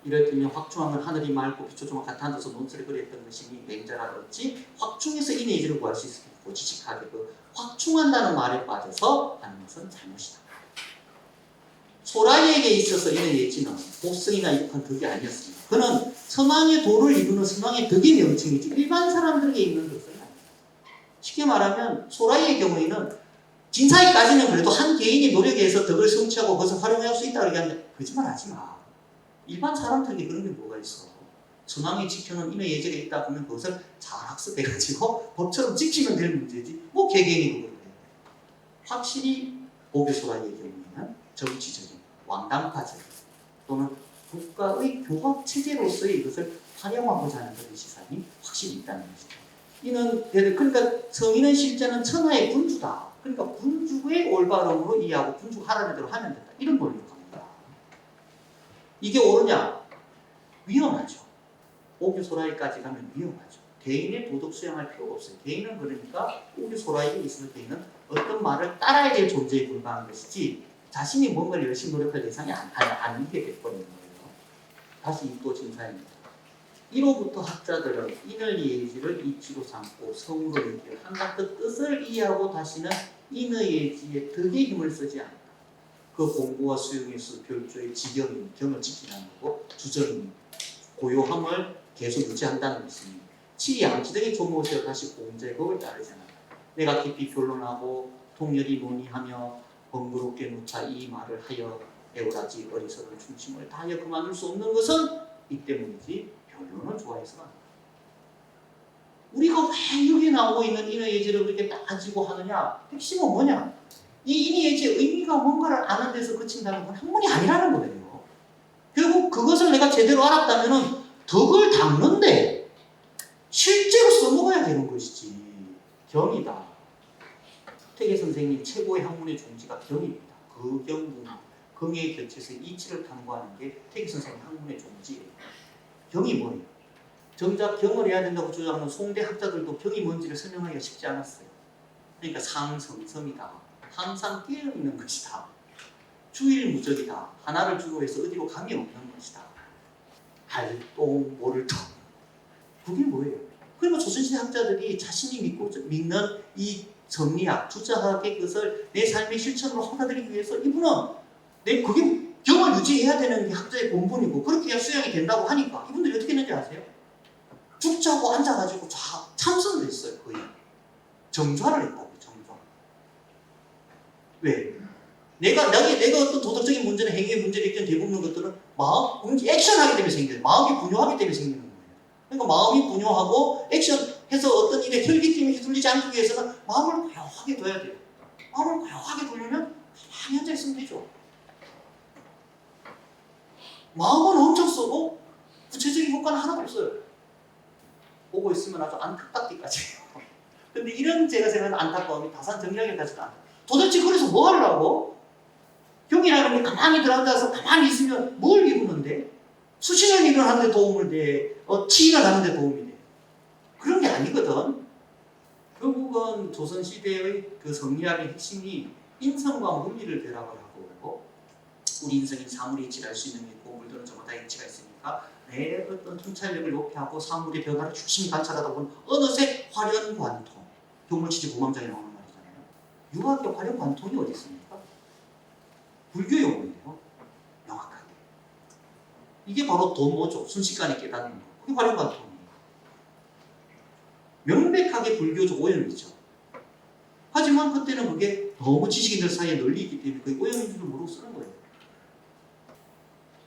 이럴 때면 확충하면 하늘이 맑고 빛조종과 같아 앉아서 논설을 그렸던 것이니 맹자라든지 확충해서 인의 예지를 구할 수 있고 지식하게 그 확충한다는 말에 빠져서 하는 것은 잘못이다. 소라이에게 있어서 인의 예지는 복성이나 이룩한 덕이 아니었습니다. 그는 선왕의 도를 이루는 선왕의 덕의 명칭이지 일반 사람들에게 있는 것은 아닙니다. 쉽게 말하면 소라이의 경우에는 진사이까지는 그래도 한 개인이 노력해서 덕을 성취하고 그것을 활용할 수 있다고 얘기하는데 거짓말하지 마. 일반 사람들에게 그런 게 뭐가 있어. 선왕이 지켜놓은 인의 예지가 있다 보면 그것을 잘 학습해가지고 법처럼 지키면 될 문제지 뭐 개개인이 그걸 해. 확실히 오교소라이의 경우에는 정치적인 왕당파적 또는 국가의 교합체제로서의 이것을 활용하고자 하는 그런 시선이 확실히 있다는 것이죠. 이는 그러니까 성인은 실제는 천하의 군주다. 그러니까 군주의 올바름으로 이해하고 군주 하라는 대로 하면 된다. 이런 논리로 갑니다. 이게 옳으냐? 위험하죠. 오교소라이까지 가면 위험하죠. 개인의 도덕 수양할 필요가 없어요. 개인은 그러니까 오교소라이에 있을 때는 어떤 말을 따라야 될 존재에 불과한 것이지 자신이 뭔가를 열심히 노력할 대상이 아니게 돼버리는 거예요. 다시 또 진사입니다. 이로부터 학자들은 인의 예지를 이치로 삼고 성으로 얘기해 한가득 뜻을 이해하고 다시는 인의 예지의 덕의 힘을 쓰지 않는다. 그 공부와 수용에서 별조의 지경인 경을 지키는 거고 주정인 고요함을 계속 유지한다는 것입니다. 치양치등의 조모세어 다시 공제법을 따르지 않는다. 내가 깊이 변론하고 통렬히 논의하며 번거롭게 누차 이 말을 하여 애오라지 어리석은 중심을 다하여 그만둘 수 없는 것은 이 때문이지 변론을 좋아해서가 아니다. 우리가 왜 여기 나오고 있는 인의 예지를 그렇게 따지고 하느냐? 핵심은 뭐냐? 이 인의 예지의 의미가 뭔가를 아는 데서 그친다는 건 학문이 아니라는 거예요. 결국 그것을 내가 제대로 알았다면 덕을 닦는데 실제로 써먹어야 되는 것이지. 경이다. 태계 선생님 최고의 학문의 종지가 경입니다. 거경문학, 경에 곁에서 이치를 탐구하는 게 태계 선생님 학문의 종지예요. 경이 뭐예요? 정작 경을 해야 된다고 주장하는 송대 학자들도 경이 뭔지를 설명하기가 쉽지 않았어요. 그러니까 상성성이다. 항상 깨어있는 것이다. 주일무적이다. 하나를 주로 해서 어디로 감이 없는 것이다. 알똥 모를똥. 그게 뭐예요? 그리고 조선시대 학자들이 자신이 믿는 이 정리학, 주자학의 것을 내 삶의 실천으로 받아들이기 위해서 이분은 그게 경을 유지해야 되는 게 학자의 본분이고 그렇게 해야 수양이 된다고 하니까 이분들이 어떻게 했는지 아세요? 죽자고 앉아가지고 참선을 했어요. 거의 정좌를 했다고. 정좌. 왜? 내가 어떤 도덕적인 문제나 행위의 문제를 일으키는 대부분의 것들은 액션하게 되면 생겨요. 마음이 분요하기 때문에 생기는 거예요. 그러니까 마음이 분요하고 액션해서 어떤 일에 혈기팀이 휘둘리지 않기 위해서는 마음을 고요하게 둬야 돼요. 마음을 고요하게 두려면 가만히 앉아있으면 되죠. 마음은 엄청 쓰고 구체적인 효과는 하나도 없어요. 보고 있으면 아주 안타깝기까지 해요. 근데 이런 제가 생각하는 안타까움이 다산 정리하게 가지도 않아요. 도대체 그래서 뭐 하려고? 형이라는 게 가만히 들어앉아서 가만히 있으면 뭘 이루는데? 수신을 일어나는데 도움을 돼. 치인을 하는데 도움이 돼. 그런 게 아니거든. 결국은 조선시대의 그 성리학의 핵심이 인성과 물리를 결합을 하고 우리 인성이 사물의 이치를 알 수 있는 게 있고 물들은 저마다 이치가 있으니까 내 어떤 통찰력을 높게 하고 사물의 변화를 유심히 관찰하다 보면 어느새 화련관통, 교물치지 구망장에 나오는 말이잖아요. 유학의 화련관통이 어디 있습니까? 불교 용어예요. 명확하게. 이게 바로 도모죠. 순식간에 깨닫는 거. 그게 화련관통이에요. 명백하게 불교적 오염이죠. 하지만 그때는 그게 너무 지식인들 사이에 널리기 때문에 그게 오염인 줄 모르고 쓰는 거예요.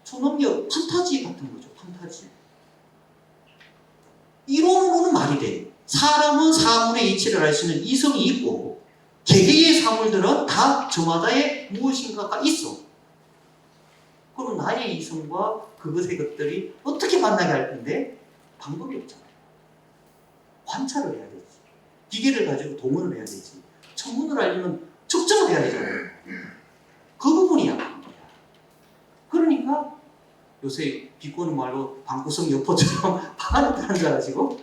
초능력, 판타지 같은 거죠. 판타지. 이론으로는 말이 돼. 사람은 사물의 이치를 알 수 있는 이성이 있고 개개의 사물들은 다 저마다의 무엇인가가 있어. 그럼 나의 이성과 그것의 것들이 어떻게 만나게 할 건데 방법이 없잖아요. 관찰을 해야 되지. 기계를 가지고 동원을 해야 되지. 천문을 알려면 측정을 해야 되잖아요. 그 부분이 약한 거야. 그러니까 요새 비꼬는 말로 방구석 여포처럼 방 안에 앉아가지고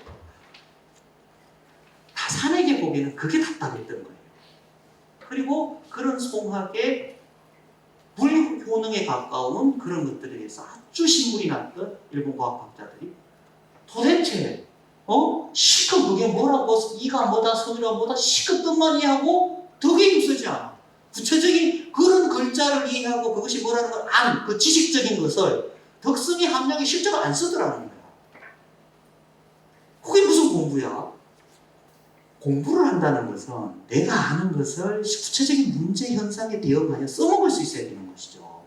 다산에게 보기에는 그게 답답했던 거예요. 그리고 그런 송학의 불효능에 가까운 그런 것들에 대해서 아주 신물이 났던 일본 과학학자들이 도대체 시급 그게 뭐라고 이가 뭐다 성이가 뭐다 시급 뜻만 이해하고 덕에 힘쓰지 않아. 구체적인 그런 글자를 이해하고 그것이 뭐라는 걸 그 지식적인 것을 덕성의 함량의 실적을 안 쓰더라는 거야. 그게 무슨 공부야? 공부를 한다는 것은 내가 아는 것을 구체적인 문제 현상에 대응하여 써먹을 수 있어야 되는 것이죠.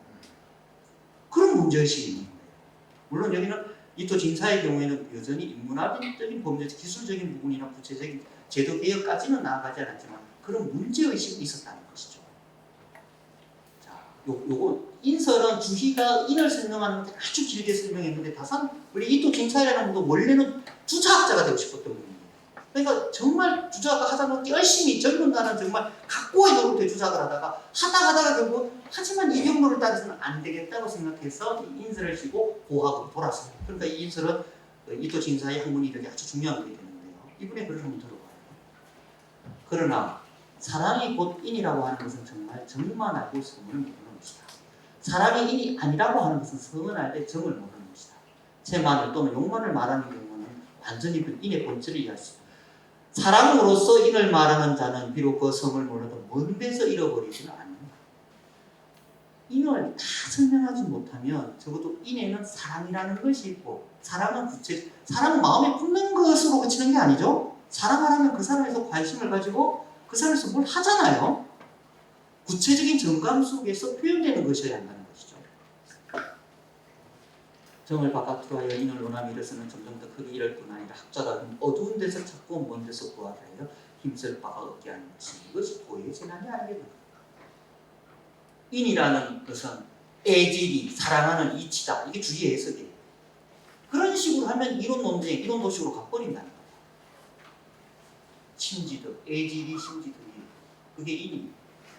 그런 문제의식이 있는 거예요. 물론 여기는 이토 진사의 경우에는 여전히 인문학적인 범죄적 기술적인 부분이나 구체적인 제도 개혁까지는 나아가지 않았지만 그런 문제의식이 있었다는 것이죠. 자, 요거 인설은 주희가 인을 설명하는데 아주 길게 설명했는데 다산 우리 이토 진사라는 분도 원래는 주자학자가 되고 싶었던 분이에요. 그러니까 정말 주작을 하다 보니 열심히 젊은 날은 정말 각고의 노력에 주작을 하다가 결국 하지만 이 경로를 따라서는 안 되겠다고 생각해서 이 인설을 쉬고 고학으로 돌아서요. 그러니까 이 인설은 이토 진사의 학문이 이렇게 아주 중요한 글이 되는데요. 이분의 글을 한번 들어봐요. 그러나 사랑이 곧 인이라고 하는 것은 정만 알고 성을 모르는 것이다. 사랑이 인이 아니라고 하는 것은 성을 알 때 정을 모르는 것이다. 제 말을 또는 욕만을 말하는 경우는 완전히 그 인의 본질을 이해할 수 있다. 사랑으로서 인을 말하는 자는 비록 그 성을 몰라도 먼 데서 잃어버리지는 않는다. 인을 다 설명하지 못하면 적어도 인에는 사랑이라는 것이 있고 사랑은 마음에 품는 것으로 그치는 게 아니죠. 사랑하라면 그 사람에서 관심을 가지고 그 사람에서 뭘 하잖아요. 구체적인 정감 속에서 표현되는 것이어야 한다는 것이죠. 정을 바깥으로 하여 인을 논함이 이래서는 점점 더 크게 이를 뿐 아니라 학자가 어두운 데서 찾고 먼 데서 구하라 하여 힘쓸 바가 없게 하는 것이 이것이 고해의 재난이 아니겠는가. 인이라는 것은 애질이 사랑하는 이치다. 이게 주의 해석이에요. 그런 식으로 하면 이론 논쟁, 이론 도식으로 가버린다는 거예요. 심지덕, 애질이 심지덕이 그게 인입니다.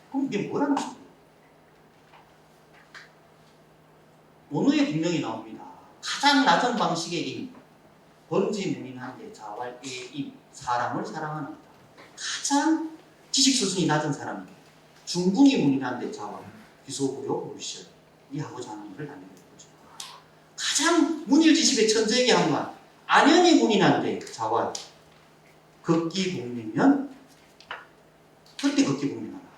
그럼 이게 뭐라는 소리예요? 원어에 분명히 나옵니다. 가장 낮은 방식의 인, 번지무민한데 자활의 임, 사람을 사랑하는 자. 가장 지식 수준이 낮은 사람이에요. 중궁이 문인한데 자원, 기소부요, 물실. 이하고자 하는 것을 나뉘는 거죠. 가장 문일지식의 천재에게 한 말. 안연이 문인한데 자원, 극기국리면 그때 극기국리가 나와요.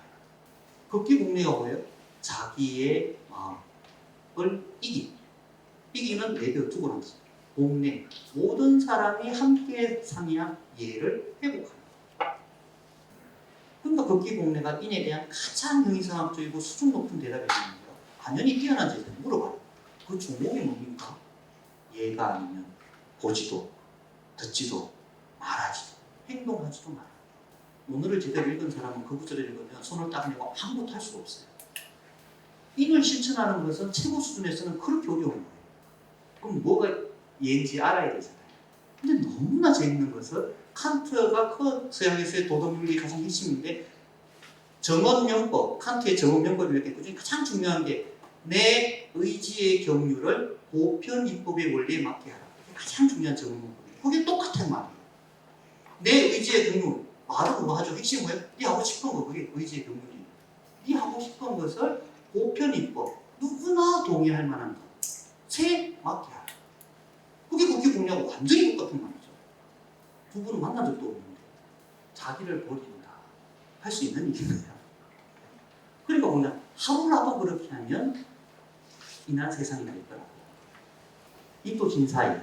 극기국리가 뭐예요? 자기의 마음을 이기는 내벽 두고 나서 공내 모든 사람이 함께 상의한 이해를 회복하는 거예요. 그러니까 극기국리가 인에 대한 가장 형이상학적이고 수준 높은 대답이 있는데요. 안연이 뛰어난 제자는 물어봐요. 그 종목이 뭡니까? 얘가 아니면 보지도 듣지도 말하지도 행동하지도 말아요. 오늘을 제대로 읽은 사람은 그 구절을 읽으면 손을 딱 내고 아무것도 할 수가 없어요. 인을 실천하는 것은 최고 수준에서는 그렇게 어려운 거예요. 그럼 뭐가 얘인지 알아야 되잖아요. 근데 너무나 재밌는 것은 칸트가 그 서양에서의 도덕윤리의 가장 핵심인데 정언명법, 칸트의 정언명법이 몇 개, 그중에 가장 중요한 게 내 의지의 경륜을 보편 입법의 원리에 맞게 하라. 가장 중요한 정언명법이에요. 그게 똑같은 말이에요. 내 의지의 경륜, 말은 그거 하죠. 핵심은 뭐예요? 네 하고 싶은 거, 그게 의지의 경륜이에요. 네 하고 싶은 것을 보편 입법, 누구나 동의할 만한 것에 맞게 하라. 그게 그렇게 공략하고 완전히 똑같은 말이죠. 두 분은 만난 적도 없는데 자기를 버린다 할 수 있는 일이에요. 그러니까 그냥 하루라도 그렇게 하면 인한 세상이 될 거라고. 이또 진사이가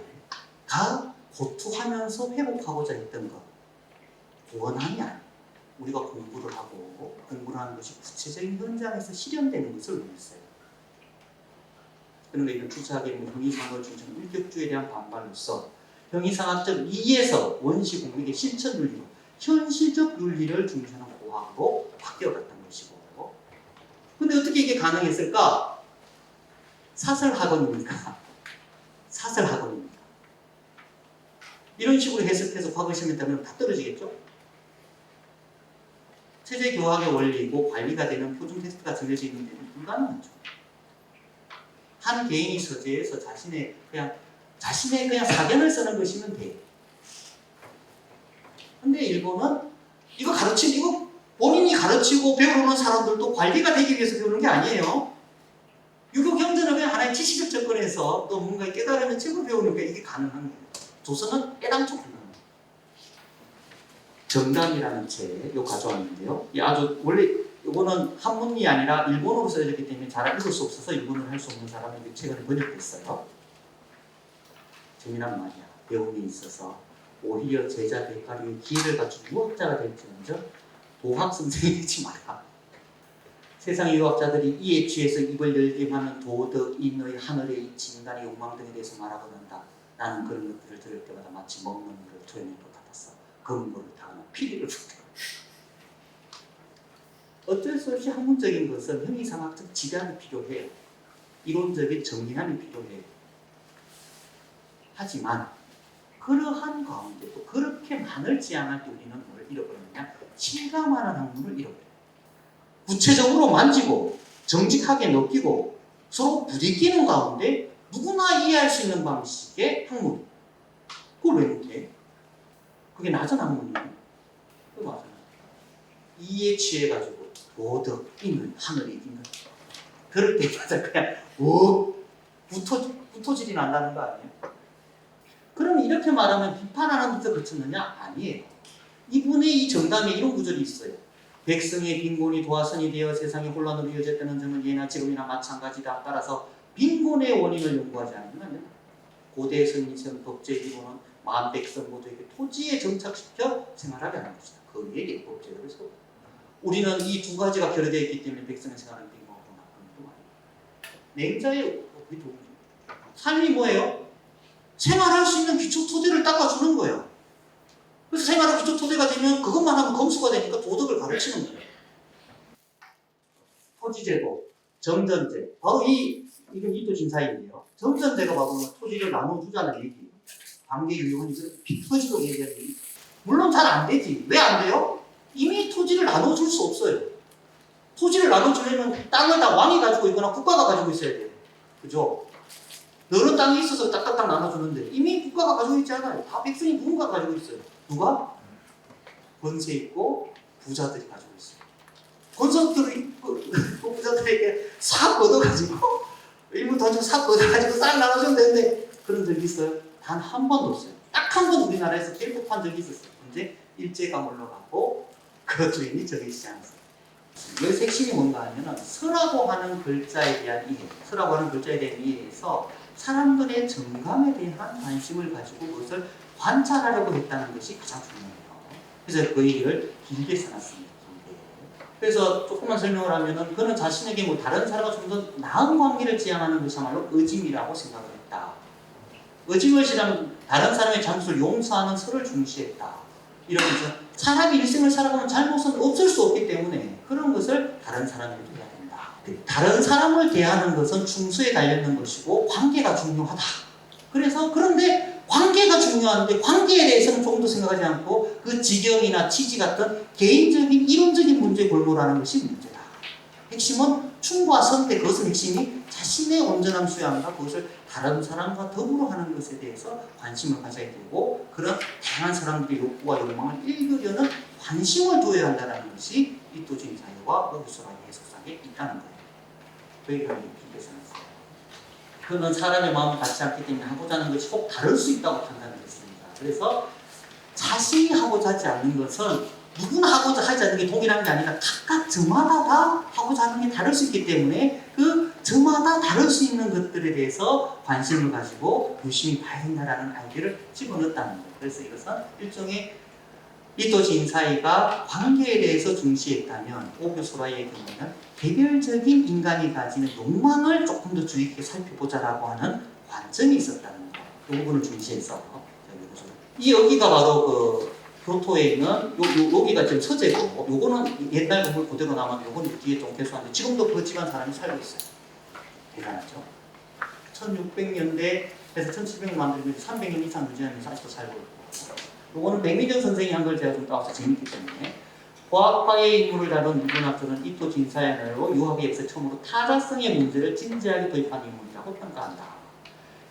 고투하면서 회복하고자 했던 것, 원한이 아니에요. 우리가 공부를 하고 공부를 하는 것이 구체적인 현장에서 실현되는 것을 원했어요. 그런데 이런 투사학의 형이상학을 중심으로 인격주의에 대한 반발로서 형이상학적 이에서 원시 공력의 실천 윤리로 현실적 윤리를 중시하는 고학으로 바뀌어갔던 것이고, 근데 어떻게 이게 가능했을까? 사설학원입니까? 사설학원입니까? 이런 식으로 해석해서 과거 시험에 따면 다 떨어지겠죠? 체제 교학의 원리이고 관리가 되는 표준 테스트가 정해져 있는 데는 불가능하죠. 한 개인이 서재에서 자신의 그냥 사견을 쓰는 것이면 돼. 근데 일본은 이거 본인이 가르치고 배우는 사람들도 관리가 되기 위해서 배우는 게 아니에요. 유교 경전은 그냥 하나의 지식적 접근에서 또 뭔가 깨달으면 책을 배우니까 이게 가능한 거예요. 조선은 애당초 불가능해요. 정담이라는 책, 이거 가져왔는데요. 이 아주 원래 이거는 한문이 아니라 일본어로 써졌기 때문에 잘 읽을 수 없어서 일본어를 할 수 없는 사람이 이 책을 번역했어요. 재미난 말이야. 배움에 있어서 오히려 제자 대가리의 기회를 갖춘 유학자가 될지언정 도학 선생이 되지 마라. 세상의 유학자들이 이에 취해서 입을 열게 하는 도덕, 인의, 하늘의 이치, 인간의 욕망 등에 대해서 말하곤 한다. 나는 그런 것들을 들을 때마다 마치 먹는 물을 토해낸 것 같았어. 그 물을 타고 피리를 붓더라. 어쩔 수 없이 학문적인 것은 형이상학적 지단이 필요해요. 이론적인 정리함이 필요해요. 하지만 그러한 가운데 또 그렇게 많을 지향할 때 우리는 뭘 잃어버리느냐? 실감하는 학문을 잃어버려요. 구체적으로 만지고 정직하게 느끼고 서로 부딪히는 가운데 누구나 이해할 수 있는 방식의 학문. 그걸 왜 못해? 그게 낮은 학문이에요. 그거 맞아요. 이에 취해가지고 도덕, 인을, 하늘이 있는 그럴 때마다 그냥 붙어질이 난다는 거 아니에요? 그러면 이렇게 말하면 비판하는 데서 그쳤느냐? 아니에요. 이분의 이 정담에 이런 구절이 있어요. 백성의 빈곤이 도화선이 되어 세상에 혼란으로 이어졌다는 점은 예나 지금이나 마찬가지다. 따라서 빈곤의 원인을 연구하지 않으면 고대 선인처럼 법제의 기본은 만 백성 모두에게 토지에 정착시켜 생활하게 하는 것이다. 거기에 법제를 세워. 우리는 이 두 가지가 결여되어 있기 때문에 백성의 생활은 빈곤하고 나쁜 것도 아니에요. 냉자의 삶이 뭐예요? 생활할 수 있는 기초 토지를 닦아주는 거예요. 그래서 생활의 기초 토대가 되면 그것만 하면 검수가 되니까 도덕을 가르치는 거예요. 토지제도, 정전제. 바로 이건 이도 진사인데요. 정전제가 바로 토지를 나눠주자는 얘기예요. 관계유형은 비토지로 얘기하는 얘기. 물론 잘 안 되지. 왜 안 돼요? 이미 토지를 나눠줄 수 없어요. 토지를 나눠주려면 땅을 다 왕이 가지고 있거나 국가가 가지고 있어야 돼요. 그죠? 너는 땅이 있어서 딱딱딱 나눠주는데 이미 국가가 가지고 있지 않아요. 다 백성이 누군가 가지고 있어요. 누가? 권세 있고 부자들이 가지고 있어요. 콘서트를 부자들에게 싹 걷어가지고 일부 돈좀 싹 걷어가지고 싹 나눠주면 되는데 그런 적이 있어요? 단 한 번도 없어요. 딱 한 번 우리나라에서 결국한 적이 있었어요. 언제 일제감으로 가고 그 주인이 정해지지 않았어요. 여기서 핵심이 뭔가 하면은 서라고 하는 글자에 대한 이해, 서라고 하는 글자에 대한 이해에서 사람들의 정감에 대한 관심을 가지고 그것을 관찰하려고 했다는 것이 가장 중요해요. 그래서 그 얘기를 길게 써놨습니다. 그래서 조금만 설명을 하면은 그는 자신에게 뭐 다른 사람과 좀 더 나은 관계를 지향하는 것이야말로 의짐이라고 생각을 했다. 의짐의식이란 다른 사람의 잘못을 용서하는 서를 중시했다. 이러면서 사람이 일생을 살아가면 잘못은 없을 수 없기 때문에 그런 것을 다른 사람에게도 해야 된다. 다른 사람을 대하는 것은 충수에 달려있는 것이고 관계가 중요하다. 그래서 그런데 관계가 중요한데 관계에 대해서는 조금 더 생각하지 않고 그 지경이나 취지 같은 개인적인 이론적인 문제에 골몰하는 것이 문제다. 핵심은 충고와 선택, 그것은 핵심이 자신의 온전한 수양과 그것을 다른 사람과 더불어 하는 것에 대해서 관심을 가져야 되고 그런 다양한 사람들의 욕구와 욕망을 읽으려는 관심을 두어야 한다는 것이 이토주의 사회와 오브스라의 해석상에 있다는 거예요. 그 얘기를 길게 써놨어요. 그는 사람의 마음을 같지 않기 때문에 하고자 하는 것이 꼭 다를 수 있다고 판단했습니다. 그래서 자신이 하고자 하지 않는 것은 누구나 하고자 하지 않는 게 동일한 게 아니라 각각 저마다 다 하고자 하는 게 다를 수 있기 때문에 그 저마다 다를 수 있는 것들에 대해서 관심을 가지고 유심히 봐야 된다는 아이디어를 집어넣었다는 거예요. 그래서 이것은 일종의 이토지 인사이가 관계에 대해서 중시했다면 오교소라이의 경우는 개별적인 인간이 가지는 욕망을 조금 더 주의 깊게 살펴보자라고 하는 관점이 있었다는 거예요. 이 부분을 중시해서 여기가 바로 그 교토에 있는 여기가 지금 서재고 요거는 옛날 건물 그대로 남았고 요거는 뒤에 좀 개수한데 지금도 그 집안 사람이 살고 있어요. 대단하죠. 1600년대에서 1700년 만들면서 300년 이상 유지하면서 아직도 살고 있고 요거는 백미정 선생이 한 걸 제가 좀 따와서 재밌기 때문에 과학파의 인물을 다룬 일본학자는 이토 진사야로 유학에서 처음으로 타자성의 문제를 진지하게 도입한 인물이라고 평가한다.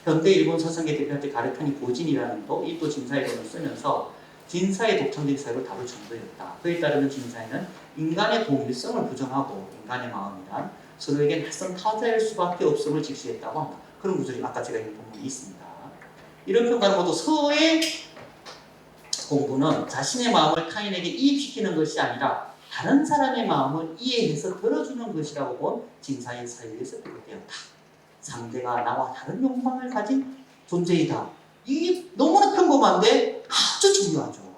현대 일본 서성계 대표한테 가르탄이 고진이라는 또 이토 진사야론을 쓰면서 진사의 독창적인 사회를 다룰 정도였다. 그에 따르면 진사에는 인간의 동일성을 부정하고 인간의 마음이란 서로에게 낯선 타자일 수밖에 없음을 직시했다고 한다. 그런 구절이 아까 제가 읽은 본문이 있습니다. 이런 평가는 모두 서의 공부는 자신의 마음을 타인에게 이입시키는 것이 아니라 다른 사람의 마음을 이해해서 들어주는 것이라고 본 진사의 사유에서 비롯되었다. 상대가 나와 다른 욕망을 가진 존재이다. 이게 너무나 평범한데 아주 중요하죠.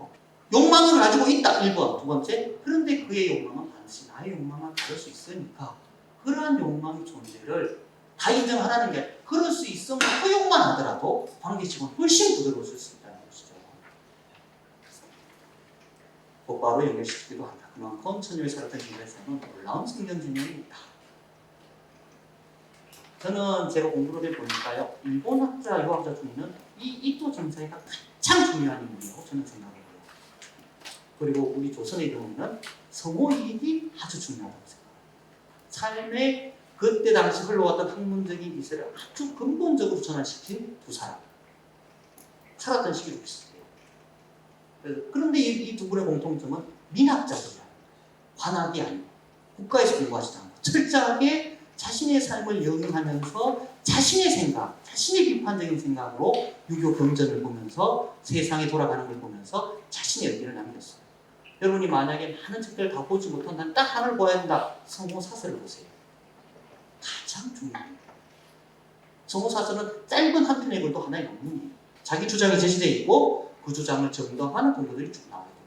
욕망을 가지고 있다. 1번. 두 번째, 그런데 그의 욕망은 반드시 나의 욕망과 다를 수 있으니까 그러한 욕망의 존재를 다 인정하라는 게 그럴 수 있으면 허용만 하더라도 관계식은 훨씬 부드러워질 수 있다는 것이죠. 곧바로 연결시키기도 한다. 그만큼 천년을 살았던 인간사는 놀라운 생존진영입니다. 저는 제가 공부를 해보니까요, 일본 학자, 유학자 중에는 이 이토 진사이가 가장 중요한 인물이라고 저는 생각을 해요. 그리고 우리 조선의 경우는 성호이익이 아주 중요하다고 생각해요. 삶의 그때 당시 흘러왔던 학문적인 기세를 아주 근본적으로 전환시킨 두 사람. 살았던 시기도 비슷해요. 그런데 이 두 분의 공통점은 민학자들이야. 관학이 아니고 국가에서 공부하지도 않고 철저하게 자신의 삶을 영위하면서 자신의 생각, 자신의 비판적인 생각으로 유교 경전을 보면서 세상에 돌아가는 걸 보면서 자신의 의견을 남겼어요. 여러분이 만약에 많은 책들을 다 보지 못한다면 딱 하나를 보아야 된다. 성호사설을 보세요. 가장 중요해요. 성호사설은 짧은 한 편의 글도 하나의 논문이에요. 자기 주장이 제시되어 있고 그 주장을 정당하는 근거들이 쭉 나오게 돼요.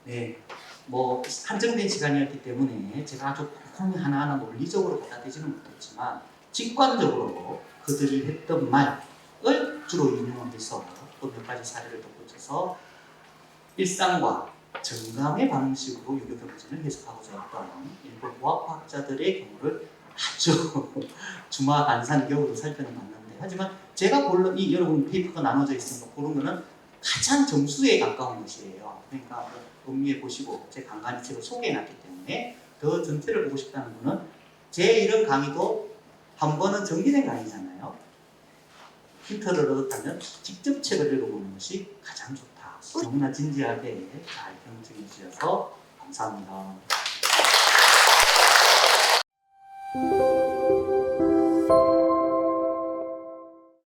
네, 뭐 한정된 시간이었기 때문에 제가 아주 꼼꼼히 하나하나 논리적으로 받아들이지는 못했지만 직관적으로 그들이 했던 말을 주로 인용해서 또 몇 가지 사례를 덧붙여서 일상과 정감의 방식으로 유교 경전을 해석하고자 했던 일본 무학과학자들의 경우를 아주 주마간산격으로 살펴는 봤는데 하지만 제가 고른 이 여러분 페이퍼가 나눠져 있으니까 고른 거는 가장 정수에 가까운 것이에요. 그러니까 음미해 보시고 제 강간이 책을 소개해놨기 때문에 더 전체를 보고 싶다는 분은 제 이런 강의도 한 번은 정기된 강의잖아요. 힌트를 얻었다면 직접 책을 읽어보는 것이 가장 좋다. 너무나 진지하게 잘 경청해 주셔서 감사합니다. 네.